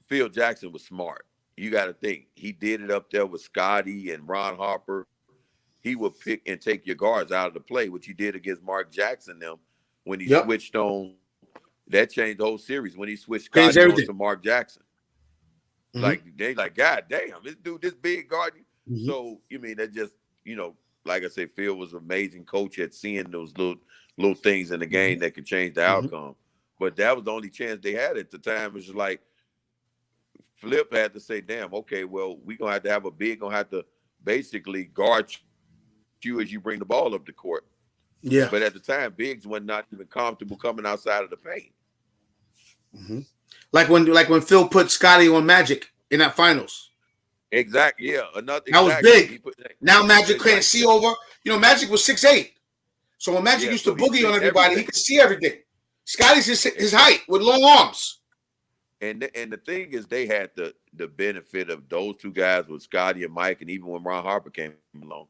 Phil Jackson was smart. You got to think he did it up there with Scotty and Ron Harper. He would pick and take your guards out of the play, which he did against Mark Jackson them when he switched on. That changed the whole series when he switched Scotty on to Mark Jackson. Like they like, God damn, this dude, this big guard. So you mean that just, like I said, Phil was an amazing coach at seeing those little things in the game that could change the outcome. But that was the only chance they had at the time. It was just like Flip had to say, damn, okay, well, we're going to have a big, going to have to basically guard you as you bring the ball up the court. Yeah. But at the time, bigs were not even comfortable coming outside of the paint. Like when Phil put Scotty on Magic in that finals. Exactly. Yeah. That was big. Now Magic can't see over. Magic was 6'8". So when Magic used to boogie on everybody, he could see everything. Scotty's his height with long arms. And the thing is, they had the benefit of those two guys with Scotty and Mike, and even when Ron Harper came along,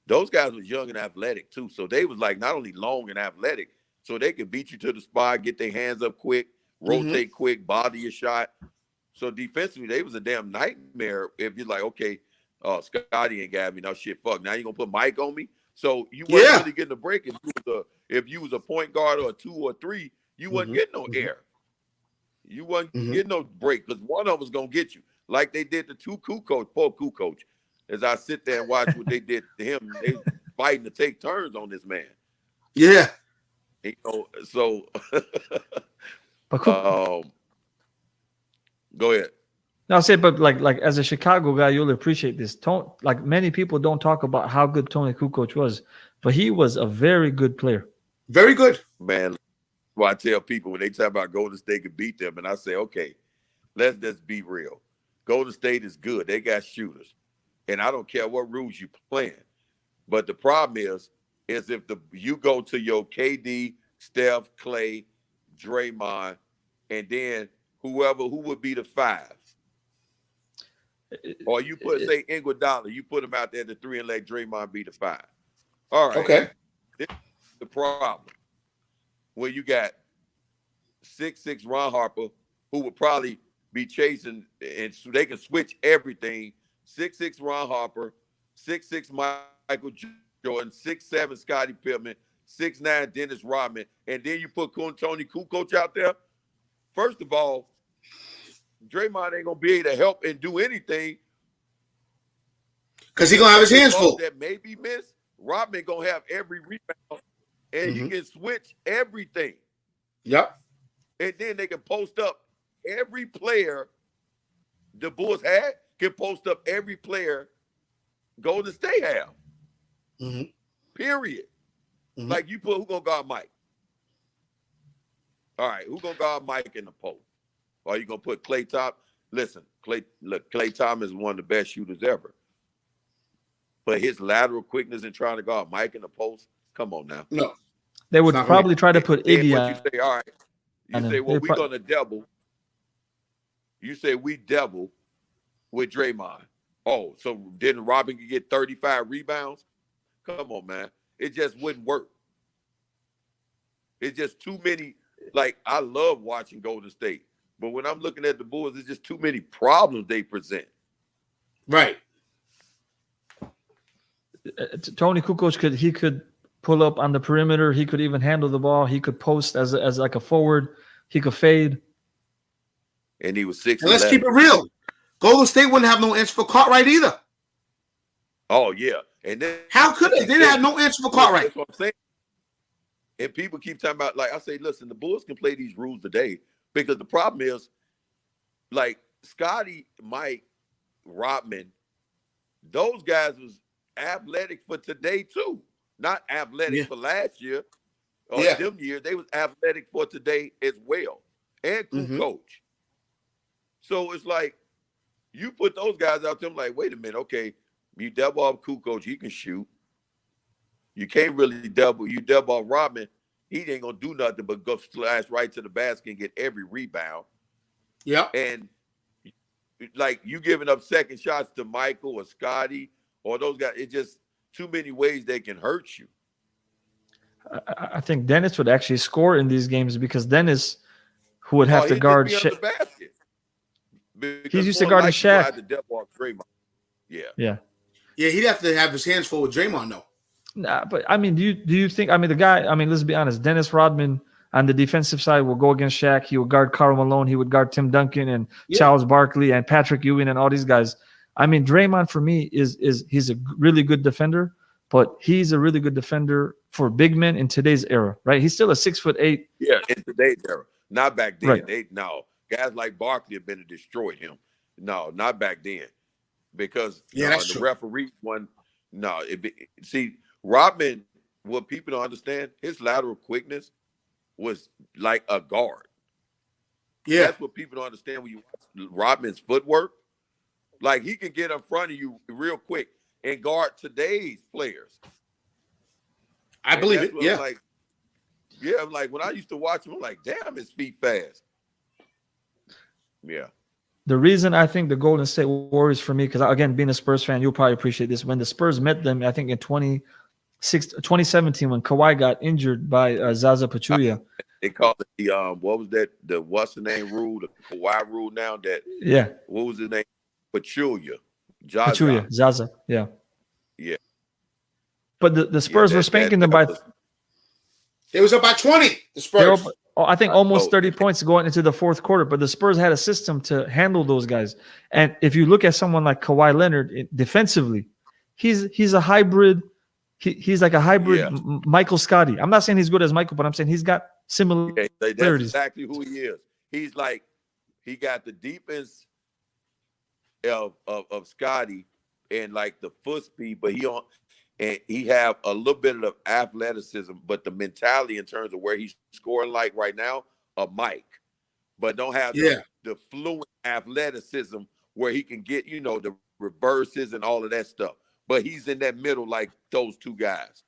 those guys was young and athletic too. So they was like not only long and athletic, so they could beat you to the spot, get their hands up quick, rotate quick, body your shot. So defensively, they was a damn nightmare. If you're like, okay, Scotty ain't got me, now shit, fuck. Now you gonna put Mike on me? So you wasn't really getting a break if you was a point guard or a 2 or 3, you wasn't getting no air. You wasn't getting no break because one of them was gonna get you, like they did the poor Koo coach. As I sit there and watch what they did to him, they fighting to take turns on this man. Yeah. So but go ahead. No, I'll say, but like as a Chicago guy, you'll appreciate this. Like many people don't talk about how good Tony Kukoc was, but he was a very good player. Very good. Man, well, I tell people when they talk about Golden State could beat them, and I say, okay, let's just be real. Golden State is good. They got shooters. And I don't care what rules you playing. But the problem is if you go to your KD, Steph, Clay, Draymond, and then who would be the 5? Or you put, say, Iguodala, you put him out there at the 3 and let Draymond be the 5. All right. Okay. This is the problem. When you got 6'6" Ron Harper, who would probably be chasing, and so they can switch everything. 6'6" Ron Harper, 6'6" Michael Jordan, 6'7" Scottie Pippen, 6'9" Dennis Rodman, and then you put Tony Kukoc out there. First of all, Draymond ain't gonna be able to help and do anything because he's gonna have his hands full. That may be missed. Rodman gonna have every rebound, and he can switch everything. Yep. And then they can post up every player the Bulls had. Can post up every player Golden State have. Period. Like you put, who gonna guard Mike? All right, who gonna guard Mike in the post? Or you gonna put Klay Thompson? Listen, Klay Thompson is one of the best shooters ever. But his lateral quickness in trying to guard Mike in the post, come on now. No. They would probably try to put Iggy Then on. you say, all right. You say, well, we're going to double. You say we double with Draymond. Oh, so didn't Robin get 35 rebounds? Come on, man. It just wouldn't work. It's just too many. Like, I love watching Golden State. But when I'm looking at the Bulls, there's just too many problems they present. Right. Tony Kukoc could pull up on the perimeter. He could even handle the ball. He could post as like a forward. He could fade. And he was 6'11". Let's keep it real. Golden State wouldn't have no answer for Cartwright either. Oh, yeah. And then how could they? They didn't have no answer for Cartwright. That's what I'm saying. And people keep talking about, like, I say, listen, the Bulls can play these rules today because the problem is, like, Scotty, Mike, Rodman, those guys was athletic for today too. Not athletic for last year or them years. They was athletic for today as well. And coach. So it's like you put those guys out there, I'm like, wait a minute, okay, you double off Kukoc, he can shoot. You can't really double off Rodman, he ain't gonna do nothing but go slash right to the basket and get every rebound. Yeah. And like you giving up second shots to Michael or Scotty or those guys, it's just too many ways they can hurt you. I think Dennis would actually score in these games because Dennis, who would have to guard Shaq. He's used to guarding Shaq. Yeah, he'd have to have his hands full with Draymond, though. Nah, but I mean, do you think? I mean, the guy. I mean, let's be honest. Dennis Rodman on the defensive side will go against Shaq. He would guard Karl Malone. He would guard Tim Duncan and Charles Barkley and Patrick Ewing and all these guys. I mean, Draymond for me is he's a really good defender, but he's a really good defender for big men in today's era, right? He's still a 6'8". Yeah, in today's era, not back then. Right. Guys like Barkley have been to destroy him. No, not back then, because that's the true. referee one. No, see Rodman. What people don't understand, his lateral quickness was like a guard. Yeah, that's what people don't understand when you watch Rodman's footwork. Like he can get in front of you real quick and guard today's players. I believe it. Yeah. I'm like when I used to watch him, I'm like, damn, his feet fast. Yeah. The reason I think the Golden State Warriors for me, because again, being a Spurs fan, you'll probably appreciate this. When the Spurs met them, I think in 2017, when Kawhi got injured by Zaza Pachulia. They call it the what was that? The what's the name rule? The Kawhi rule now. What was his name? Pachulia. Zaza. Yeah. Yeah. But the Spurs were spanking them by. It was up by 20. The Spurs. I think almost 30 points going into the fourth quarter. But the Spurs had a system to handle those guys. And if you look at someone like Kawhi Leonard defensively, he's a hybrid. He's like a hybrid Michael Scotty. I'm not saying he's good as Michael, but I'm saying he's got similarities. That's exactly who he is. He's like he got the defense of Scotty and like the foot speed, but he have a little bit of athleticism, but the mentality in terms of where he's scoring like right now, a Mike, but don't have the fluent athleticism where he can get, the reverses and all of that stuff. But he's in that middle like those two guys.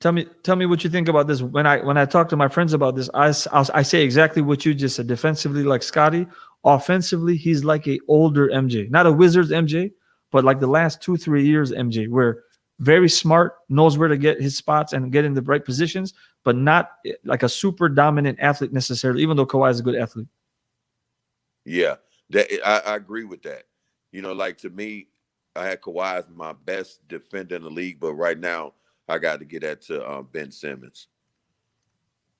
Tell me what you think about this. When I talk to my friends about this, I say exactly what you just said. Defensively, like Scotty. Offensively, he's like a older MJ, not a Wizards MJ, but like the last 2-3 years MJ, where very smart, knows where to get his spots and get in the right positions, but not like a super dominant athlete necessarily, even though Kawhi is a good athlete. Yeah, I agree with that. Like to me, I had Kawhi as my best defender in the league, but right now I got to get that to Ben Simmons.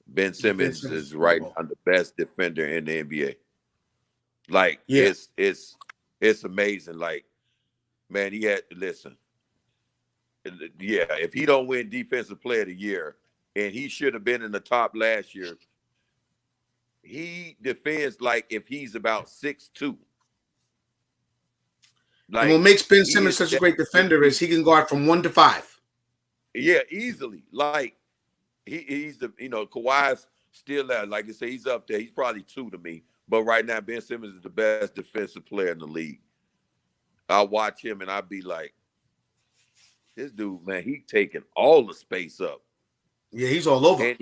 Ben Simmons is right now the best defender in the NBA. Like it's amazing. Like, man, if he don't win Defensive Player of the Year, and he should have been in the top last year, he defends like if he's about 6'2". Like, and what makes Ben Simmons such a great defender is he can guard from 1 to 5. Yeah, easily. Like he's the Kawhi's still there. Like I say, he's up there. He's probably 2 to me. But right now, Ben Simmons is the best defensive player in the league. I watch him and I be like, this dude, man, he taking all the space up. Yeah, he's all over.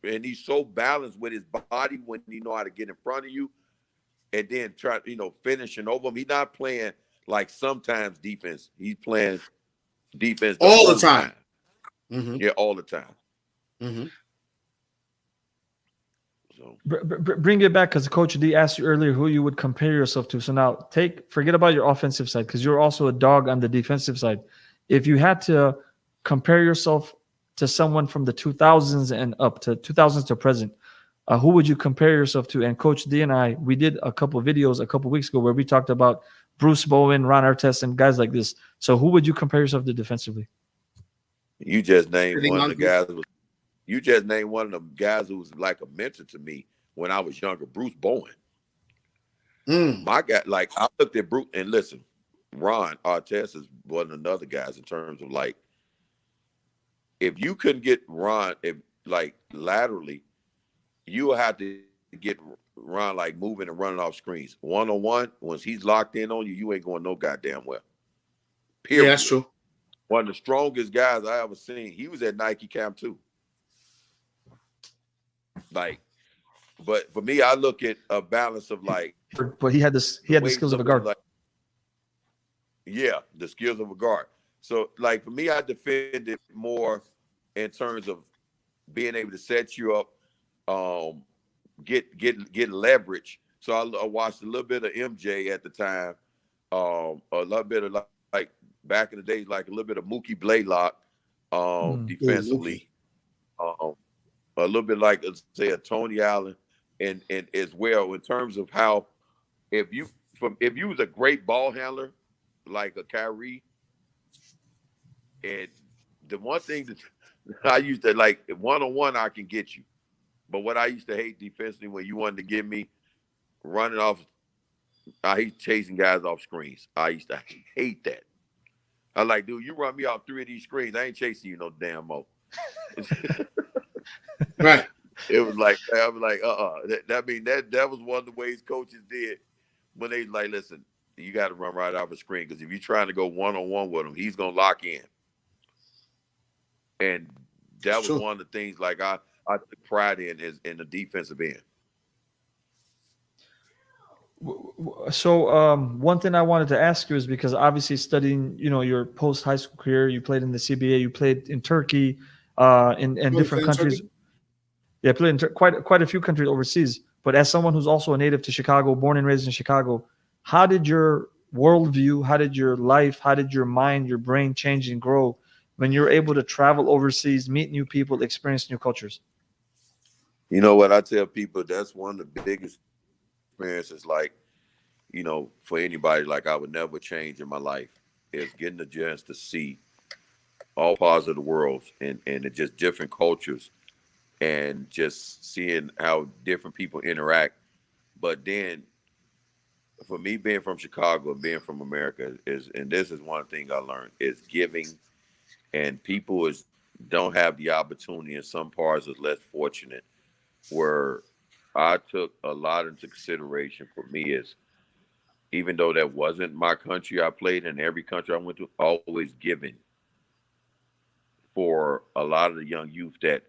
And he's so balanced with his body when he know how to get in front of you and then try, finishing over him. He's not playing like sometimes defense. He's playing defense all the time. Mm-hmm. Yeah, all the time. Mm-hmm. So bring it back, because Coach D asked you earlier who you would compare yourself to. So now forget about your offensive side, because you're also a dog on the defensive side. If you had to compare yourself to someone from the 2000s and up to 2000s to present, who would you compare yourself to? And Coach D and I, we did a couple of videos a couple of weeks ago where we talked about Bruce Bowen, Ron Artest, and guys like this. So who would you compare yourself to defensively? You just named one of the guys. You just named one of the guys who was like a mentor to me when I was younger, Bruce Bowen. My guy, like I looked at Bruce and listen, Ron Artest is one of the other guys in terms of like, if you couldn't get Ron, laterally, you will have to get Ron like moving and running off screens. One-on-one, once he's locked in on you, you ain't going no goddamn well. Period. Yeah, that's true. One of the strongest guys I ever seen. He was at Nike camp too. Like, but for me, I look at a balance of like. But he had the skills of a guard. Like, yeah, the skills of a guard. So, like for me, I defended more in terms of being able to set you up, get leverage. So I watched a little bit of MJ at the time, a little bit of like back in the days, like a little bit of Mookie Blaylock, defensively, a little bit like say a Tony Allen, and as well in terms of how if you was a great ball handler like a Kyrie, and the one thing that I used to like one-on-one I can get you, but what I used to hate defensively when you wanted to get me running off, I hate chasing guys off screens. I used to hate that. I like, dude, you run me off 3 of these screens, I ain't chasing you no damn more. Right. It was like I was like, that was one of the ways coaches did when they like, listen, you got to run right off a screen, because if you're trying to go one-on-one with him, he's gonna lock in. And that was one of the things like I took pride in is in the defensive end. So one thing I wanted to ask you is, because obviously studying, your post high school career, you played in the CBA, you played in Turkey, in different countries. Turkey? Yeah, played in quite a few countries overseas. But as someone who's also a native to Chicago, born and raised in Chicago, how did your worldview, how did your life, how did your mind, your brain change and grow when you're able to travel overseas, meet new people, experience new cultures? You know what I tell people? That's one of the biggest experiences, like, for anybody, like I would never change in my life, is getting the chance to see all parts of the world and just different cultures and just seeing how different people interact. But then for me, being from Chicago and being from America and this is one thing I learned, is giving, and people don't have the opportunity in some parts is less fortunate, where I took a lot into consideration for me is, even though that wasn't my country I played in, every country I went to, always giving for a lot of the young youth that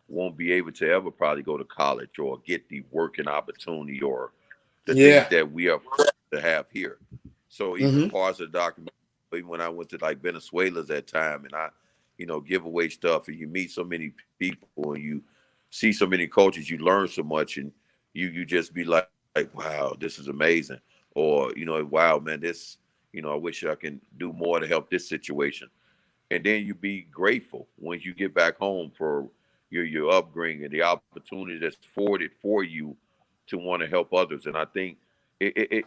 won't be able to ever probably go to college or get the working opportunity or the things that we are fortunate to have here. So even parts of the document, even when I went to like Venezuela at that time, and I, give away stuff, and you meet so many people and you see so many cultures, you learn so much, and you just be like, wow, this is amazing. Or, wow, man, this, I wish I can do more to help this situation. And then you be grateful when you get back home for your upbringing and the opportunity that's afforded for you to want to help others. And I think it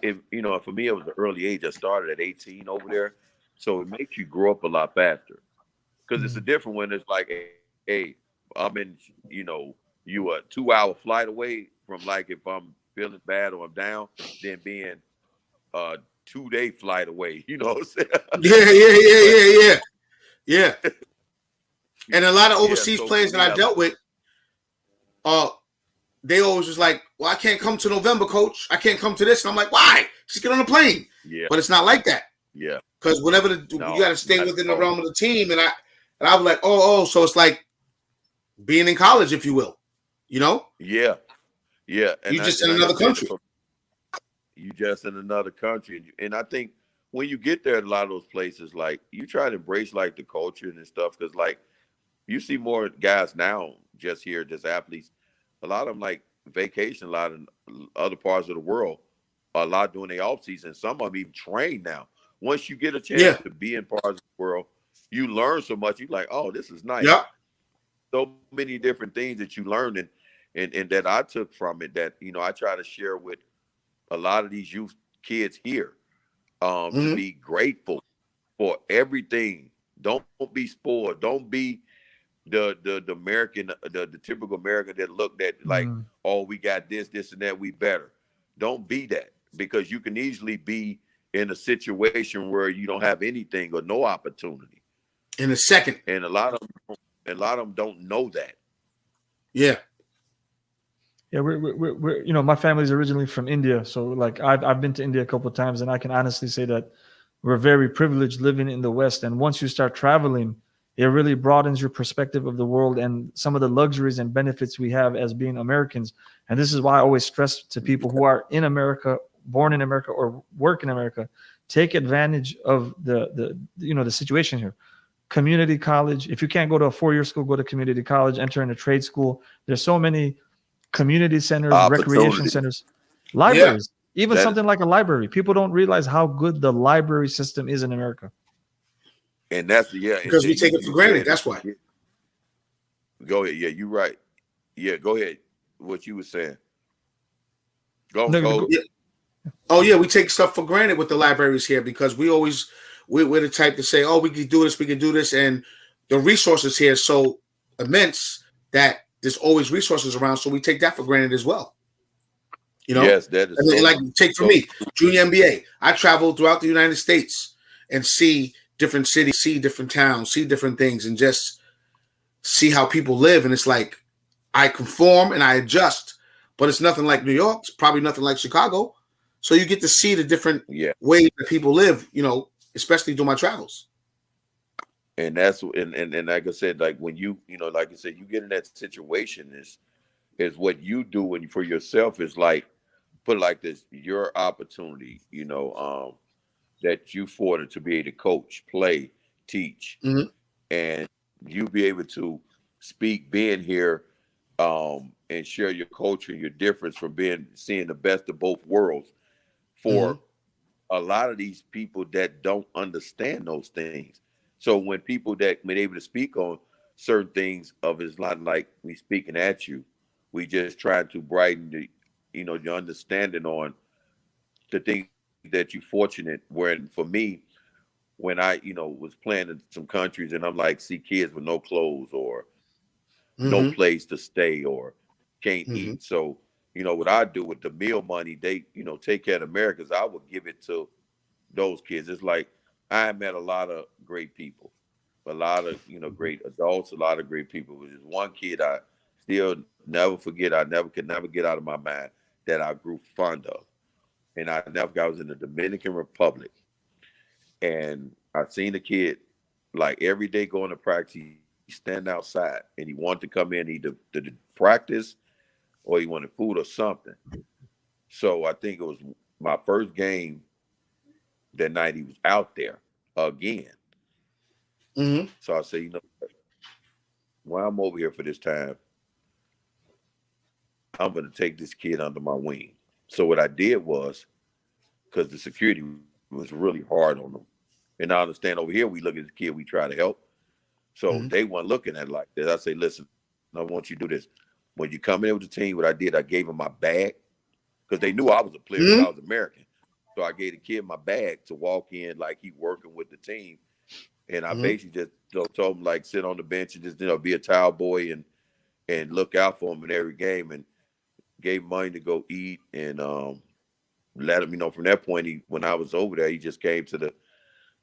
for me, it was an early age. I started at 18 over there. So it makes you grow up a lot faster, because it's a different when it's like, hey, I'm in, you a 2-hour flight away from, like, if I'm feeling bad or I'm down, than being a 2-day flight away. You know what I'm saying? Yeah. And a lot of overseas players that I dealt with, they always was like, well, I can't come to November, coach. I can't come to this. And I'm like, why? Just get on a plane. Yeah. But it's not like that. Yeah. Because whenever you got to stay within the realm of the team. And I was like, oh, so it's like being in college, if you will. You know? Yeah. And you just in another country. You just in another country. And I think when you get there at a lot of those places, like, you try to embrace like the culture and stuff, because like you see more guys now just here, just athletes. A lot of them like vacation a lot in other parts of the world, a lot during the off season. Some of them even train now. Once you get a chance to be in parts of the world, you learn so much. You're like, oh, this is nice. Yeah. So many different things that you learn and that I took from it that, you know, I try to share with a lot of these youth kids here, to be grateful for everything. Don't be spoiled. Don't be the American, the typical American that looked at like, oh, we got this, and that, we better. Don't be that, because you can easily be in a situation where you don't have anything or no opportunity in a second. And a lot of them don't know that. Yeah. Yeah, we're you know, my family's originally from India, so like I've been to India a couple of times, and I can honestly say that we're very privileged living in the West. And once you start traveling, it really broadens your perspective of the world and some of the luxuries and benefits we have as being Americans. And this is why I always stress to people who are in America, born in America, or work in America, take advantage of the you know, the situation here. Community college. If you can't go to a 4-year school, go to community college, enter in a trade school. There's so many community centers, recreation centers, libraries, even something like a library. People don't realize how good the library system is in America. And that's because we take it for granted. That's why. Go ahead. Yeah, you're right. Yeah, go ahead. What you were saying. Go. Yeah. Oh yeah, we take stuff for granted with the libraries here because we're the type to say, oh, we can do this, and the resources here are so immense that there's always resources around, so we take that for granted as well. You know, yes, that is. I mean, like take for me, junior NBA. I travel throughout the United States and see different cities, see different towns, see different things, and just see how people live. And it's like I conform and I adjust, but it's nothing like New York. It's probably nothing like Chicago. So you get to see the different ways that people live. You know, especially during my travels. And that's and like I said, like when you know, like I said, you get in that situation is what you do when for yourself is like put it like this, your opportunity, you know, that you afforded to be able to coach, play, teach, and you be able to speak, being here, and share your culture, your difference from seeing the best of both worlds for a lot of these people that don't understand those things. So when people that been able to speak on certain things of it's not like we speaking at you, we just trying to brighten the, you know, your understanding on the things that you're fortunate. When for me, when I, you know, was playing in some countries and I'm like, see kids with no clothes or no place to stay or can't eat. So, you know, what I do with the meal money, they, you know, take care of Americans, I would give it to those kids. It's like, I met a lot of great people, a lot of, you know, great adults, a lot of great people. There's one kid I still never forget. I could never get out of my mind that I grew fond of. And I was in the Dominican Republic. And I seen a kid like every day going to practice. He stand outside and he wanted to come in either to practice or he wanted food or something. So I think it was my first game that night he was out there again. So I said, you know, while I'm over here for this time, I'm going to take this kid under my wing. So what I did was, because the security was really hard on them. And I understand over here, we look at the kid, we try to help. So they weren't looking at it like this. I say, listen, I want you to do this. When you come in with the team, what I did, I gave him my bag because they knew I was a player, I was American. So I gave the kid my bag to walk in like he working with the team. And I basically just told him like sit on the bench and just, you know, be a towel boy and look out for him in every game, and gave him money to go eat and let him, you know, from that point, when I was over there, he just came to the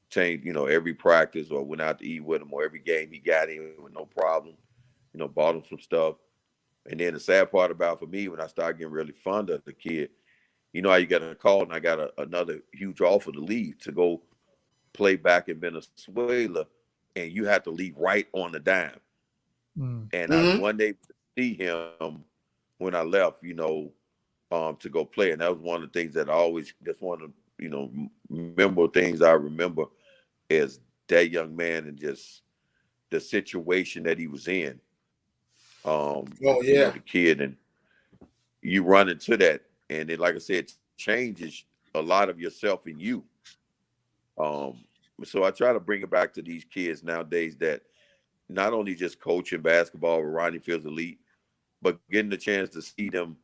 team, you know, every practice or went out to eat with him, or every game he got in with no problem, you know, bought him some stuff. And then the sad part about for me, when I started getting really fond of the kid, you know how you got a call and I got another huge offer to leave to go play back in Venezuela, and you have to leave right on the dime. And I one day see him when I left, to go play. And that was one of the things that I always just want to, remember things I remember as that young man and just the situation that he was in. The kid, and you run into that, and it, like I said, changes a lot of yourself in you. So I try to bring it back to these kids nowadays that not only just coaching basketball where Ronnie feels elite, but getting the chance to see them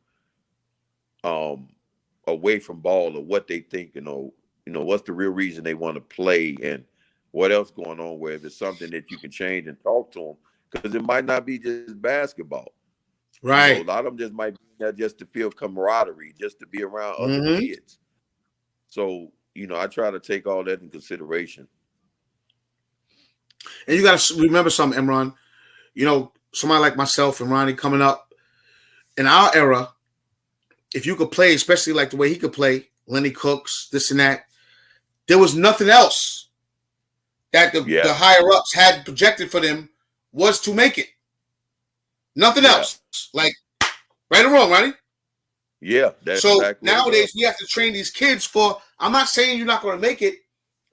away from ball or what they think, what's the real reason they want to play and what else going on, where if it's something that you can change and talk to them, because it might not be just basketball. Right. A lot of them just might be there just to feel camaraderie, just to be around other kids. So, I try to take all that in consideration. And you got to remember something, Imran. Somebody like myself and Ronnie coming up in our era, if you could play, especially like the way he could play, Lenny Cooks, this and that, there was nothing else that the higher ups had projected for them was to make it. Nothing else. Like, right or wrong, Ronnie? Yeah. That's so exactly nowadays we have to train these kids for, I'm not saying you're not going to make it,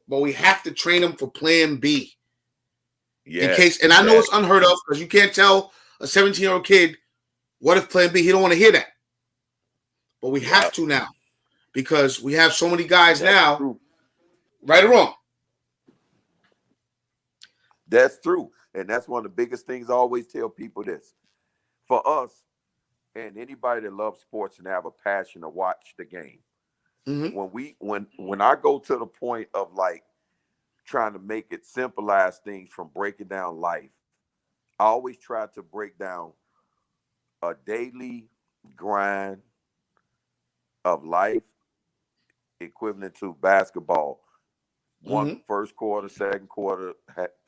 but we have to train them for plan B. Yeah. In case, and I know it's unheard of because you can't tell a 17-year-old kid, what if plan B? He don't want to hear that. But we have to now because we have so many guys now, true. Right or wrong. That's true. And that's one of the biggest things I always tell people this. For us, and anybody that loves sports and have a passion to watch the game, when I go to the point of like trying to make it symbolize things from breaking down life, I always try to break down a daily grind of life equivalent to basketball. First quarter, second quarter,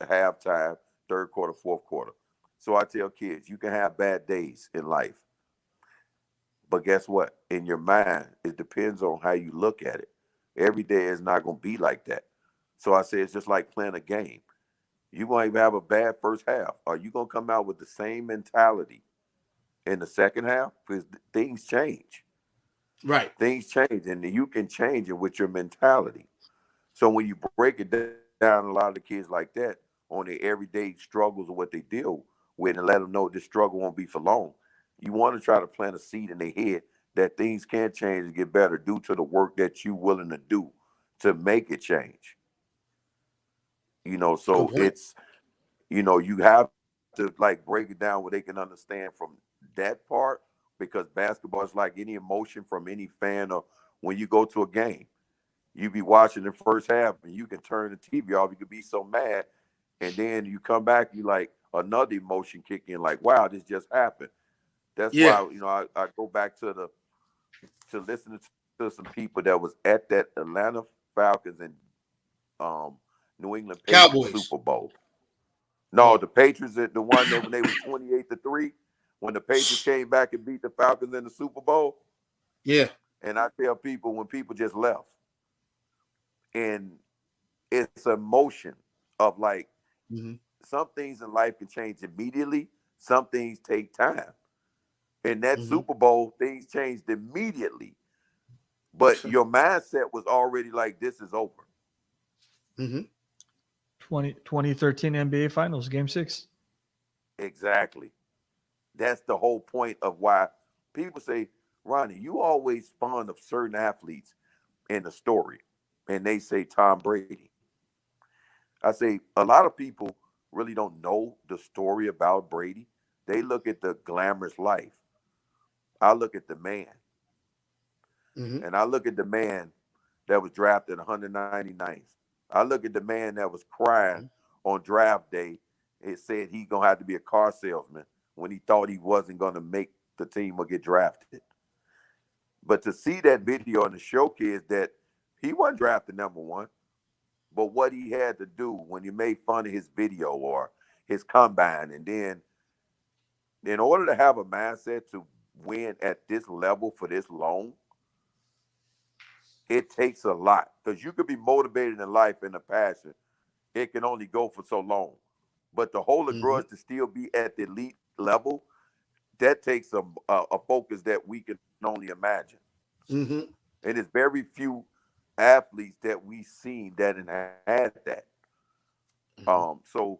halftime, third quarter, fourth quarter. So I tell kids, you can have bad days in life. But guess what? In your mind, it depends on how you look at it. Every day is not going to be like that. So I say it's just like playing a game. You're going to have a bad first half. Are you going to come out with the same mentality in the second half? Because things change. Right. Things change, and you can change it with your mentality. So when you break it down, a lot of the kids like that on their everyday struggles of what they deal with and let them know this struggle won't be for long. You want to try to plant a seed in their head that things can change and get better due to the work that you're willing to do to make it change. So it's, you have to like break it down where they can understand from that part, because basketball is like any emotion from any fan, or when you go to a game. You be watching the first half and you can turn the TV off. You could be so mad. And then you come back, you like another emotion kick in, like, wow, this just happened. That's why, I go back to listening to some people that was at that Atlanta Falcons and New England Patriots Cowboys Super Bowl. No, the Patriots, the one that when they were 28-3, when the Patriots came back and beat the Falcons in the Super Bowl. Yeah. And I tell people when people just left. And it's a motion of like some things in life can change immediately. Some things take time. In that Super Bowl, things changed immediately. But your mindset was already like, this is over. 2013 NBA Finals, Game 6. Exactly. That's the whole point of why people say, Ronnie, you always fond of certain athletes in the story. And they say Tom Brady. I say a lot of people really don't know the story about Brady. They look at the glamorous life. I look at the man. And I look at the man that was drafted 199th. I look at the man that was crying on draft day. It said he's going to have to be a car salesman when he thought he wasn't going to make the team or get drafted. But to see that video and to showcase that he wasn't drafted number one, but what he had to do when he made fun of his video or his combine, and then in order to have a mindset to win at this level for this long, it takes a lot, because you could be motivated in life and a passion. It can only go for so long. But to hold a grudge to still be at the elite level, that takes a focus that we can only imagine. Mm-hmm. And it's very few athletes that we've seen that had that. So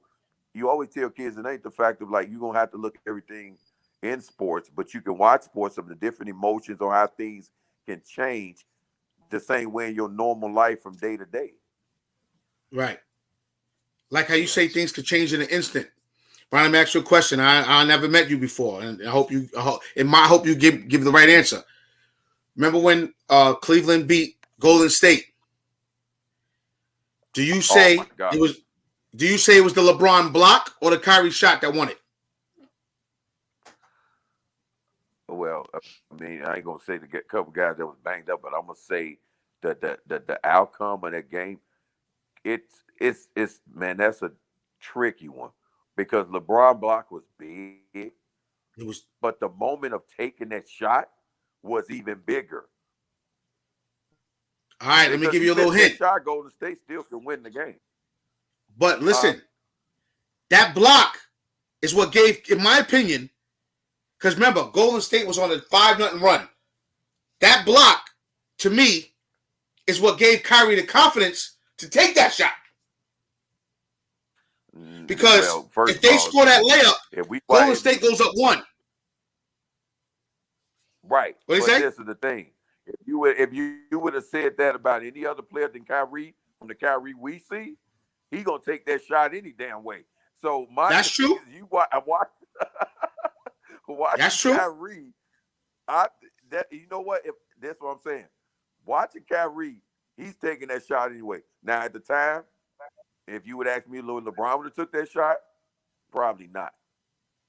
you always tell kids it ain't the fact of like you're gonna have to look at everything in sports, but you can watch sports of the different emotions or how things can change the same way in your normal life from day to day. Right. Like how you say things could change in an instant. Brian, let me ask you a question. I never met you before, and I hope you give the right answer. Remember when Cleveland beat Golden State? Do you say it was? Do you say it was the LeBron block or the Kyrie shot that won it? Well, I mean, I ain't gonna say the couple guys that was banged up, but I'm gonna say the outcome of that game. It's man, that's a tricky one because LeBron block was big. It was, but the moment of taking that shot was even bigger. All right, let me give you a little hint. Shot, Golden State still can win the game. But listen, that block is what gave, in my opinion, because remember, Golden State was on a 5-0 run. That block, to me, is what gave Kyrie the confidence to take that shot. Because if they score that layup, Golden State goes up 1. Right. What do you say? This is the thing. If you would have said that about any other player than Kyrie, from the Kyrie we see, he gonna take that shot any damn way. So that's true. I watch that's true. Kyrie. You know what? That's what I'm saying. Watching Kyrie, he's taking that shot anyway. Now at the time, if you would ask me, LeBron would have took that shot, probably not.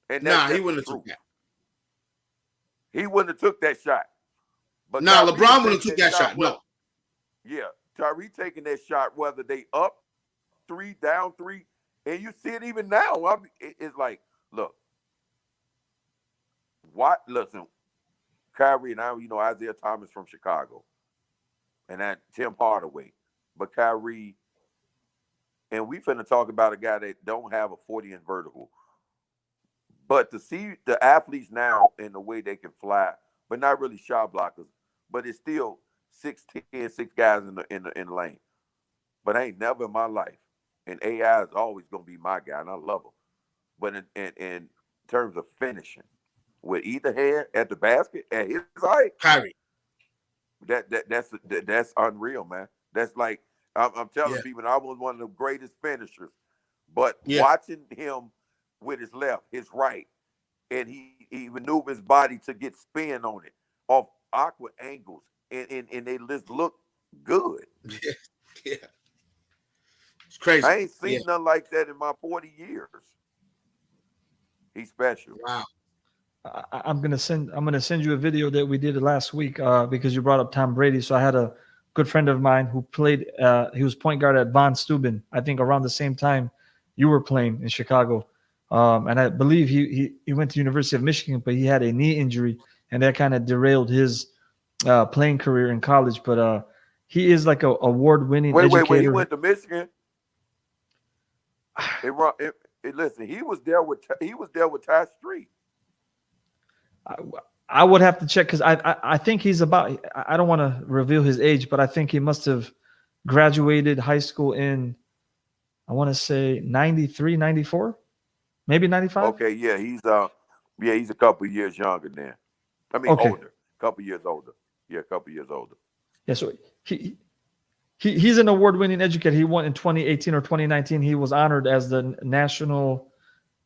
And he wouldn't have took that. He wouldn't have took that shot. But LeBron wouldn't have took that shot. No. Yeah, Kyrie taking that shot, whether they up 3, down 3, and you see it even now. I mean, it's like, look, listen, Kyrie and Isaiah Thomas from Chicago, and that Tim Hardaway, but Kyrie, and we finna talk about a guy that don't have a 40-inch vertical. But to see the athletes now in the way they can fly, but not really shot blockers, but it's still 6'10", 6 guys in the lane. But I ain't never in my life, and AI is always gonna be my guy, and I love him. But in terms of finishing, with either hand at the basket at his height, Kyrie, that's unreal, man. That's like I'm telling people, I was one of the greatest finishers, but watching him with his left, his right, and he maneuvered his body to get spin on it off awkward angles, and they just look good. Yeah. It's crazy. I ain't seen nothing like that in my 40 years. He's special. Wow. I'm gonna send you a video that we did last week because you brought up Tom Brady. So I had a good friend of mine who played. He was point guard at Von Steuben. I think around the same time you were playing in Chicago, and I believe he went to University of Michigan, but he had a knee injury, and that kind of derailed his playing career in college. But he is like a award-winning educator. Wait! He went to Michigan. Listen, he was there with Ty Street. I would have to check because I think he's about. I don't want to reveal his age, but I think he must have graduated high school in, I want to say 93, 94, maybe 95. Okay, yeah, he's a couple years younger than. I mean, older, couple years older. Yeah, a couple years older. Yeah, so he's an award-winning educator. He won in 2018 or 2019. He was honored as the national.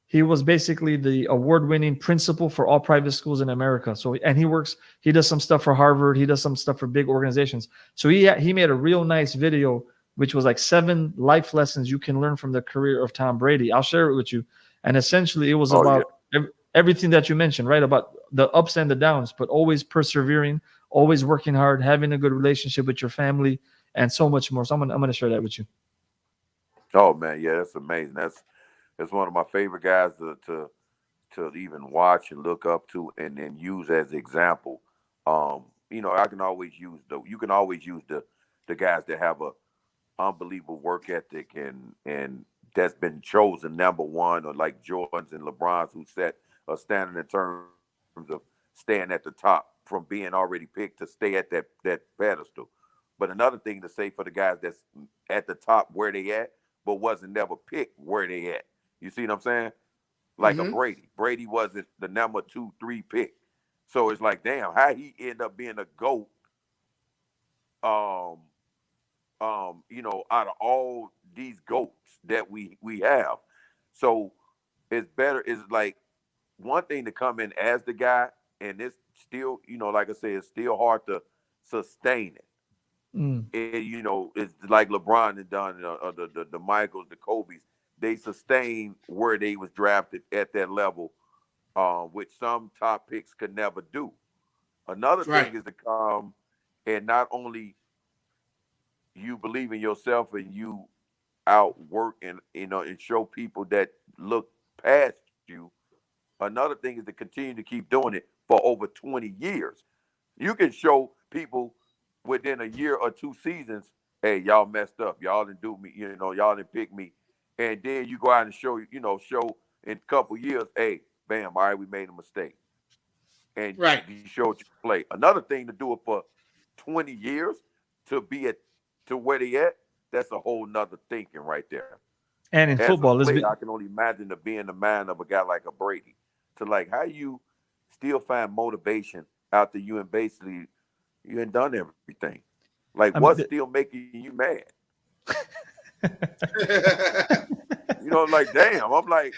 He was basically the award-winning principal for all private schools in America. So, and he does some stuff for Harvard. He does some stuff for big organizations. So he made a real nice video, which was like 7 life lessons you can learn from the career of Tom Brady. I'll share it with you. And essentially it was about everything that you mentioned, right? About the ups and the downs, but always persevering, always working hard, having a good relationship with your family, and so much more. So I'm going to share that with you. Oh man. Yeah. That's amazing. That's one of my favorite guys to even watch and look up to and then use as example. You can always use the guys that have a unbelievable work ethic and that's been chosen number one, or like Jordans and LeBrons who set a standard in terms of staying at the top from being already picked to stay at that pedestal. But another thing to say for the guys that's at the top where they at, but wasn't never picked where they at. You see what I'm saying? Like a Brady. Brady wasn't the number 2, 3 pick. So it's like, damn, how he end up being a GOAT, out of all these GOATs that we have. So it's better, it's like one thing to come in as the guy, and it's still, like I said, it's still hard to sustain it. It's like LeBron had done, the Michaels, the Kobe's. They sustained where they was drafted at that level, which some top picks could never do. Another thing is to come and not only you believe in yourself and you outwork and and show people that look past you. Another thing is to continue to keep doing it for over 20 years. You can show people within a year or 2 seasons, hey, y'all messed up. Y'all didn't do me, y'all didn't pick me. And then you go out and show in a couple years, hey, bam, all right, we made a mistake. And you showed you play. Another thing to do it for 20 years to be to where they at, that's a whole nother thinking right there. And in football, I can only imagine to be in the mind of a guy like a Brady. To like how you still find motivation after you and basically you ain't done everything. Like what's still making you mad? Like damn. I'm like,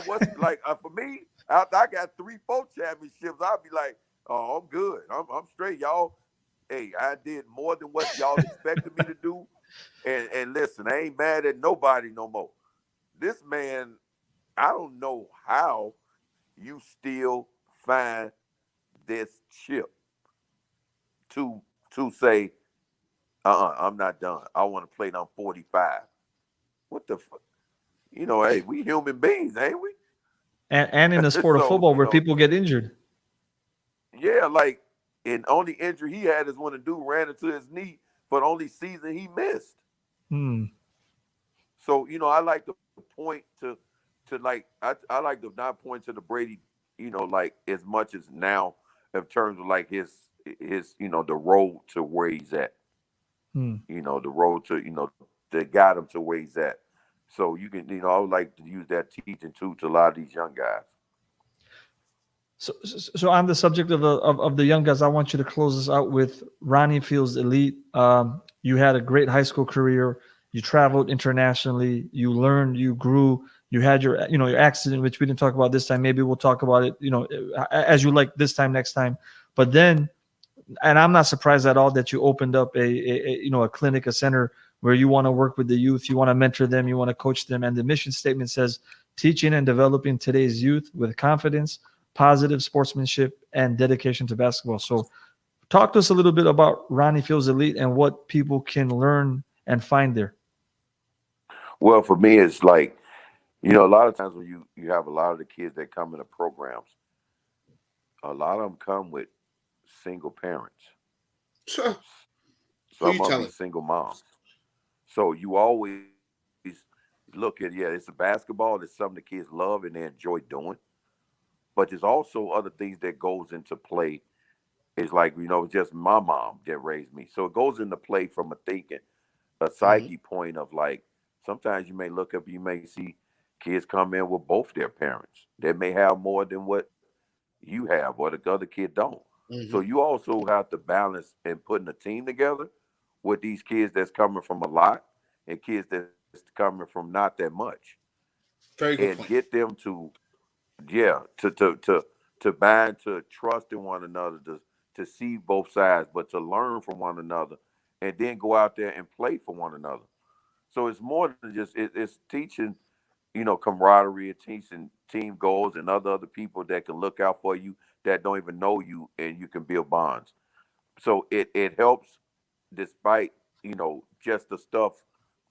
what's like for me? After I got 3, 4 championships, I'll be like, oh, I'm good. I'm straight, y'all. Hey, I did more than what y'all expected me to do. And listen, I ain't mad at nobody no more. This man, I don't know how you still find this chip to say, I'm not done. I want to play till I'm 45. What the fuck? Hey, we human beings, ain't we? And in the sport of football where people get injured. Yeah, like, and only injury he had is when a dude ran into his knee for the only season he missed. So, I like to point to like, I like to not point to the Brady, like as much as now in terms of like his the road to where he's at. The road to, that got him to where he's at. So you can, I would like to use that teaching too to a lot of these young guys. So on the subject of the young guys, I want you to close us out with Ronnie feels elite. You had a great high school career. You traveled internationally. You learned. You grew. You had your accident, which we didn't talk about this time. Maybe we'll talk about it, as you like this time, next time. But then, and I'm not surprised at all that you opened up a clinic, a center where you want to work with the youth. You want to mentor them. You want to coach them. And the mission statement says, teaching and developing today's youth with confidence, positive sportsmanship, and dedication to basketball. So talk to us a little bit about Ronnie Feels Elite and what people can learn and find there. Well, for me, it's like, a lot of times when you have a lot of the kids that come into programs, a lot of them come with single parents. Sure. Some of them single moms. So you always look at, it's a basketball. It's something the kids love and they enjoy doing. But there's also other things that goes into play. It's like, just my mom that raised me. So it goes into play from a psyche point of like, sometimes you may look up, you may see kids come in with both their parents. They may have more than what you have or the other kid don't. So you also have to balance and putting a team together with these kids that's coming from a lot and kids that's coming from not that much. Very good and point. Get them to bind, to trust in one another, to see both sides, but to learn from one another and then go out there and play for one another. So it's more than just, it's teaching, camaraderie, and teaching team goals and other people that can look out for you that don't even know you, and you can build bonds. So it helps despite, just the stuff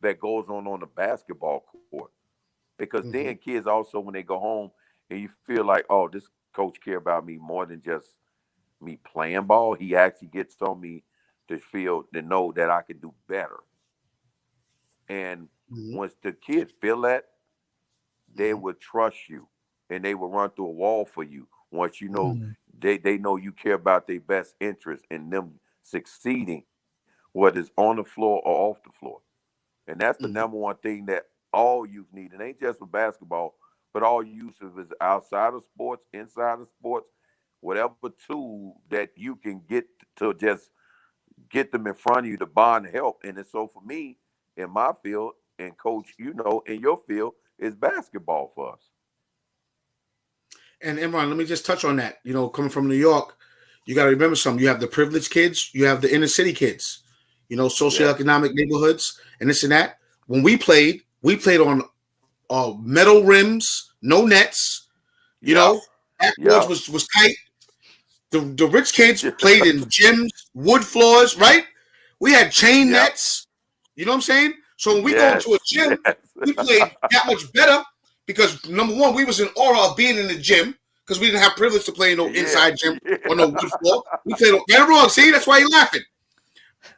that goes on the basketball court. Because then kids also, when they go home and you feel like, oh, this coach care about me more than just me playing ball. He actually gets on me to know that I can do better. And once the kids feel that, they would trust you, and they will run through a wall for you. Once you know they know you care about their best interest in them succeeding, whether it's on the floor or off the floor. And that's the number one thing that all youth need. It ain't just for basketball, but all youth is outside of sports, inside of sports, whatever tool that you can get to just get them in front of you to bond and help. And so for me, in my field, and Coach, in your field, is basketball for us. And Imran, let me just touch on that. Coming from New York, you got to remember something. You have the privileged kids, you have the inner city kids, socioeconomic neighborhoods and this and that. When we played on metal rims, no nets. Backboards was tight. The rich kids played in gyms, wood floors, right? We had chain nets. You know what I'm saying? So when we go into a gym, we played that much better because, number one, we was in aura of being in the gym because we didn't have privilege to play in no inside gym or no wood floor. We played on get it wrong. See, that's why you're laughing.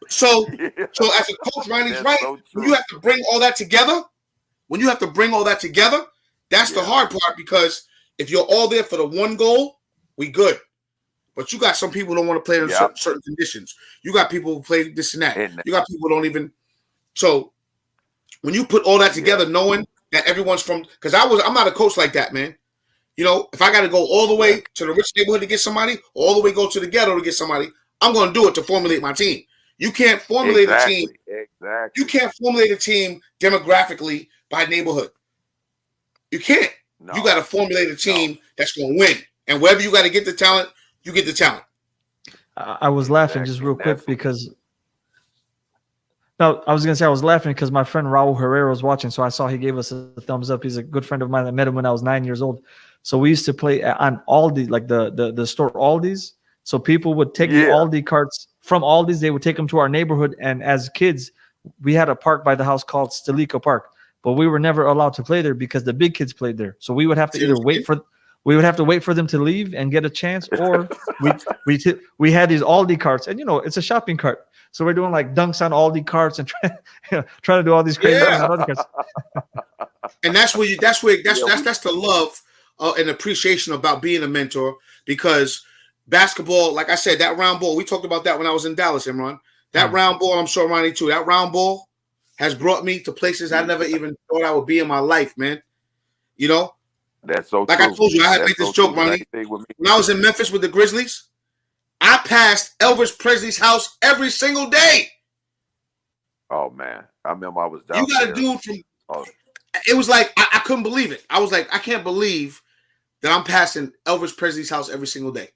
So as a coach, Ronnie's right. When you have to bring all that together, that's the hard part because if you're all there for the one goal, we good. But you got some people who don't want to play in certain conditions. You got people who play this and that. You got people who don't even. So when you put all that together, knowing that everyone's from, because I'm not a coach like that, man. If I got to go all the way to the rich neighborhood to get somebody, all the way go to the ghetto to get somebody, I'm going to do it to formulate my team. You can't formulate a team. Exactly. You can't formulate a team demographically by neighborhood. You can't. No. You got to formulate a team that's going to win. And wherever you got to get the talent, you get the talent. I was laughing just real quick because I was laughing because my friend Raul Herrera was watching, so I saw he gave us a thumbs up. He's a good friend of mine. I met him when I was 9 years old. So we used to play on Aldi, like the store Aldi's. So people would take the Aldi carts from Aldi's. They would take them to our neighborhood. And as kids, we had a park by the house called Stelico Park, but we were never allowed to play there because the big kids played there. So we would have to either wait for them to leave and get a chance, or we had these Aldi carts, and it's a shopping cart. So we're doing like dunks on Aldi carts and trying to do all these crazy things on Aldi carts. And that's the love and appreciation about being a mentor, because basketball, like I said, that round ball, we talked about that when I was in Dallas, Imran. That round ball, I'm sure Ronnie too, that round ball has brought me to places I never even thought I would be in my life, man. That's so like true. I told you, I had to make this joke, Ronnie. When I was in Memphis with the Grizzlies, I passed Elvis Presley's house every single day. Oh, man. I remember I was down You got a dude from it was like I couldn't believe it. I was like, I can't believe that I'm passing Elvis Presley's house every single day.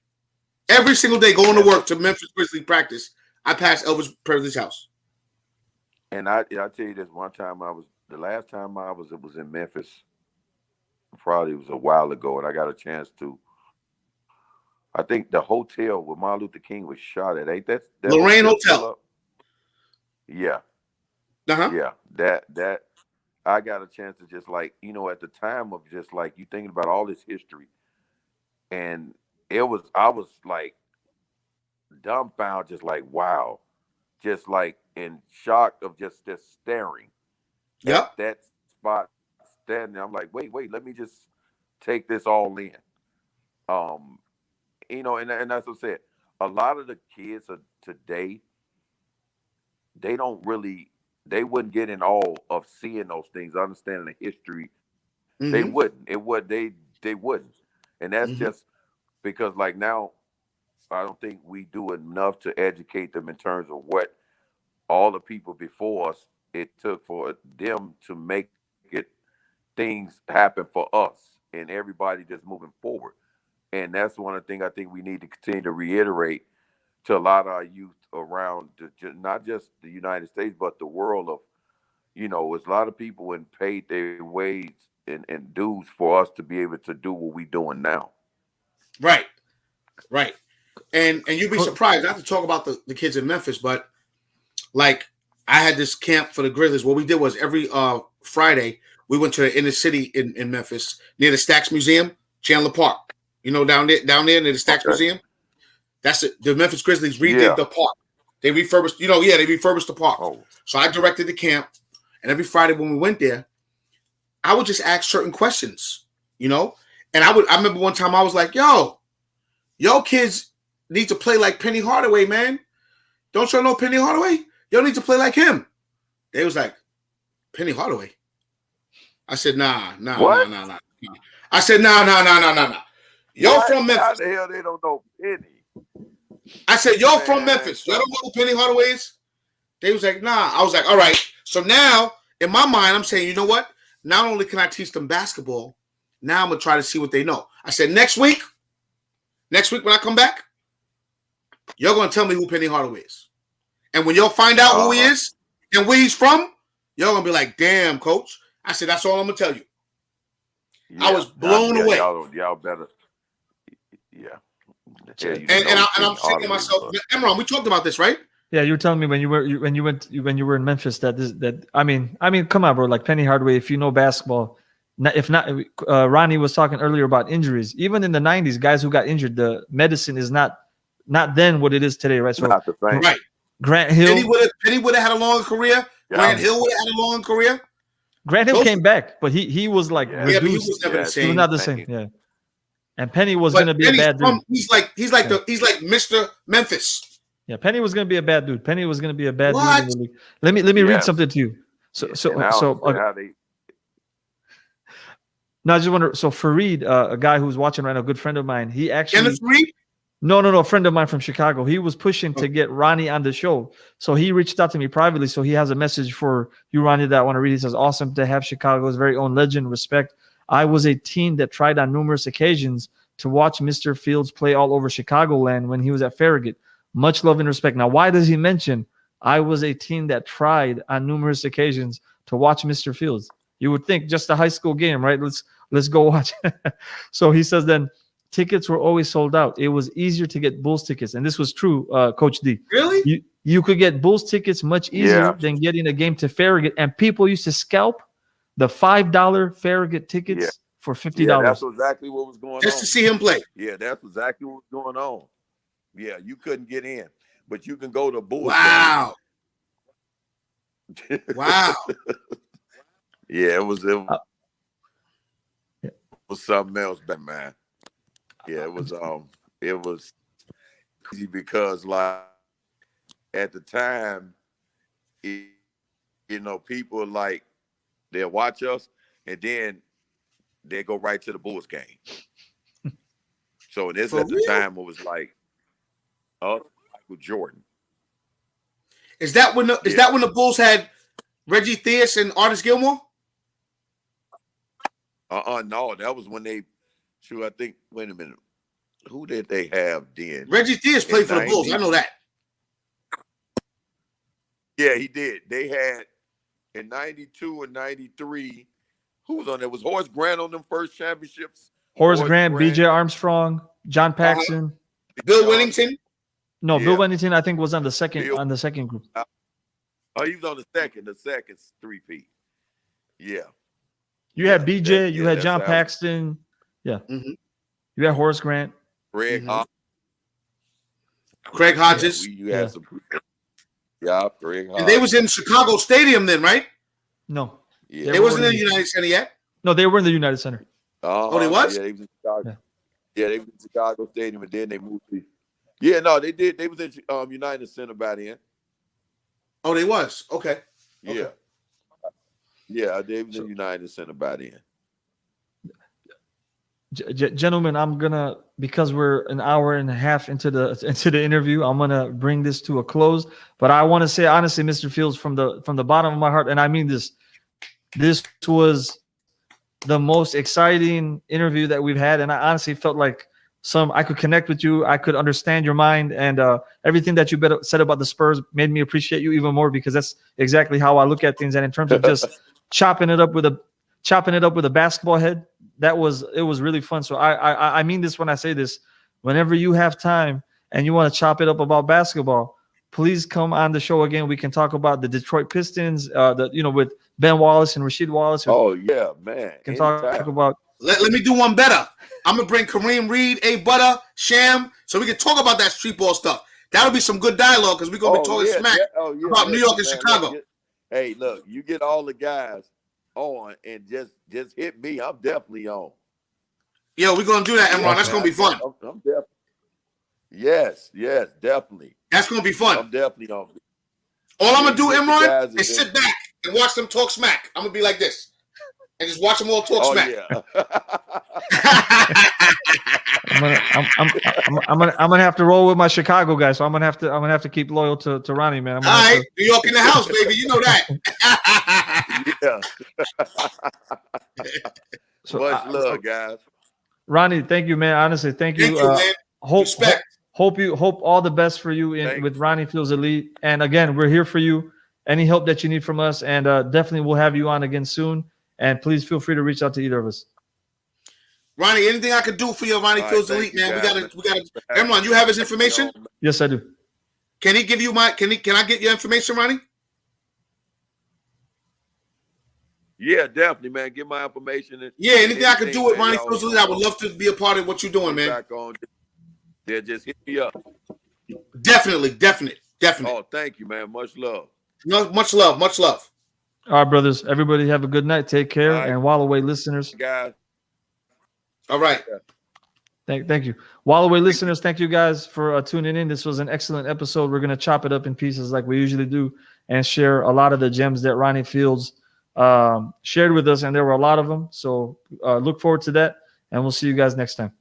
Every single day going to work to Memphis Grizzlies practice, I passed Elvis Presley's house. And I'll tell you this, the last time it was in Memphis. Probably was a while ago, and I got a chance to. I think the hotel where Martin Luther King was shot at, ain't that Lorraine Hotel? Yeah. Yeah. That I got a chance to just like, at the time of just like you thinking about all this history, and I was like dumbfounded, just like wow, just like in shock of just staring. Yep. That spot. Standing, I'm like, wait, let me just take this all in. And as I said, a lot of the kids of today, they wouldn't get in awe of seeing those things, understanding the history. Mm-hmm. They wouldn't. And that's just because like now, I don't think we do enough to educate them in terms of what all the people before us, it took for them to make things happen for us and everybody just moving forward. And that's one of the things I think we need to continue to reiterate to a lot of our youth around not just the United States, but the world of, it's a lot of people and paid their wage and dues for us to be able to do what we're doing now. Right. And you'd be surprised, not to talk about the kids in Memphis, but like I had this camp for the Grizzlies. What we did was every Friday, we went to the inner city in Memphis near the Stax Museum, Chandler Park. Down there near the Stax Museum. That's it. The Memphis Grizzlies redid the park. They refurbished, they refurbished the park. Oh. So I directed the camp, And every Friday when we went there, I would just ask certain questions, you know. And I remember one time I was like, yo kids need to play like Penny Hardaway, man. Don't y'all know Penny Hardaway? Y'all need to play like him. They was like, Penny Hardaway. I said, nah. I said, nah. Y'all from Memphis. How the hell they don't know Penny? I said, y'all from Memphis. Y'all don't know who Penny Hardaway is? They was like, nah. I was like, all right. So now, in my mind, I'm saying, you know what? Not only can I teach them basketball, now I'm going to try to see what they know. I said, next week when I come back, you're going to tell me who Penny Hardaway is. And when y'all find out who he is and where he's from, y'all going to be like, damn, coach. I said, that's all I'm going to tell you. Yeah, I was blown away. Y'all better. Yeah. And I'm thinking to myself, Emron, we talked about this, right? Yeah, you were telling me when you were in Memphis that I mean, come on, bro. Like Penny Hardaway, if you know basketball, if not, Ronnie was talking earlier about injuries. Even in the '90s, guys who got injured, the medicine is not then what it is today, right? So, not the same. Right. Grant Hill, Penny would have had a longer career. Yeah. Grant Hill would have had a longer career. Grant Hill came back, but he was like reduced. Yeah, but he was never the same. He was not the same. Yeah. And Penny was going to be a bad dude. He's like Mr. Memphis. Yeah, Penny was going to be a bad dude. Penny was going to be a bad dude in the league. Let me read something to you. No, I just wonder. So Fareed, a guy who's watching right now, a good friend of mine, he actually No, a friend of mine from Chicago. He was pushing to get Ronnie on the show. So he reached out to me privately. So he has a message for you, Ronnie, that I want to read. He says, awesome to have Chicago's very own legend. Respect. I was a teen that tried on numerous occasions to watch Mr. Fields play all over Chicagoland when he was at Farragut. Much love and respect. Now, why does he mention I was a teen that tried on numerous occasions to watch Mr. Fields? You would think just a high school game, right? Let's go watch. So he says then tickets were always sold out. It was easier to get Bulls tickets. And this was true, Coach D. Really? You could get Bulls tickets much easier than getting a game to Farragut. And people used to scalp the $5 Farragut tickets for $50. Yeah, that's exactly what was going on. Just to see him play. Yeah, that's exactly what was going on. Yeah, you couldn't get in, but you can go to Bulls. Wow. Wow. Yeah, it was something else, but man. Yeah, it was crazy because like at the time, people like they'll watch us and then they go right to the Bulls game. So this at the time it was like Michael Jordan. Is that when the Bulls had Reggie Theus and Artis Gilmore? No, that was when they. I think. Wait a minute. Who did they have then? Reggie Theus played for the Bulls. I know that. Yeah, he did. They had in '92 and '93. Who was on there? Was Horace Grant on them first championships? Horace Grant, B.J. Armstrong, John Paxson, Bill Whittington. No, Bill Whittington. I think was on the second group. Oh, he was on the second three-peat. Yeah. You had B.J. You had John Paxton. Yeah. Mm-hmm. You had Horace Grant. Craig Hodges. You had some. Yeah, Craig Hodges. And they was in Chicago Stadium then, right? No. Yeah. They wasn't in the United Center yet? No, they were in the United Center. Oh, they was? Yeah, they was in Chicago. Yeah, they was in Chicago Stadium, and then they moved to. Yeah, no, they did. They was in United Center by then. Oh, they was? Okay. Yeah. Yeah, they was in United Center by then. Gentlemen, I'm gonna, because we're an hour and a half into the interview, I'm gonna bring this to a close. But I want to say honestly, Mr. Fields, from the bottom of my heart, and I mean this was the most exciting interview that we've had, and I honestly felt like I could connect with you, I could understand your mind, and everything that you said about the Spurs made me appreciate you even more, because that's exactly how I look at things. And in terms of just chopping it up with a basketball head, it was really fun. So I mean this when I say this. Whenever you have time and you want to chop it up about basketball, please come on the show again. We can talk about the Detroit Pistons, with Ben Wallace and Rasheed Wallace. Oh yeah, man. Can talk about. Let me do one better. I'm gonna bring Kareem Reed, A Butter, Sham, so we can talk about that street ball stuff. That'll be some good dialogue because we're gonna be talking smack about New York and Chicago. Hey, look, you get all the guys on and just hit me. I'm definitely on. Yo, we're gonna do that, Imran. That's gonna be fun. I'm definitely. Yes, definitely. That's gonna be fun. I'm definitely on. All I'm gonna do, Imran, is sit back and watch them talk smack. I'm gonna be like this and just watch them all talk smack. Yeah. I'm gonna have to roll with my Chicago guy, so I'm gonna have to keep loyal to Ronnie, man. All right, New York in the house, baby. You know that. Yeah. So, much love, guys. Ronnie, thank you, man. Honestly, thank you. Man. Hope all the best for you with Ronnie Feels Elite. And again, we're here for you. Any help that you need from us, and definitely we'll have you on again soon. And please feel free to reach out to either of us. Ronnie, anything I could do for you, Ronnie Feels Elite, man. We gotta. Imran, you have his information? Yes, I do. Can he give you my? Can I get your information, Ronnie? Yeah, definitely, man. Get my information. Anything I can do with Ronnie Feels Elite, I would love to be a part of what you're doing, man. Back on. Yeah, just hit me up. Definitely. Oh, thank you, man. Much love. No, much love. All right, brothers. Everybody have a good night. Take care. Right. And Walaway listeners. Guys. All right. Thank you. Walaway listeners, thank you guys for tuning in. This was an excellent episode. We're going to chop it up in pieces like we usually do and share a lot of the gems that Ronnie Fields shared with us. And there were a lot of them. So look forward to that. And we'll see you guys next time.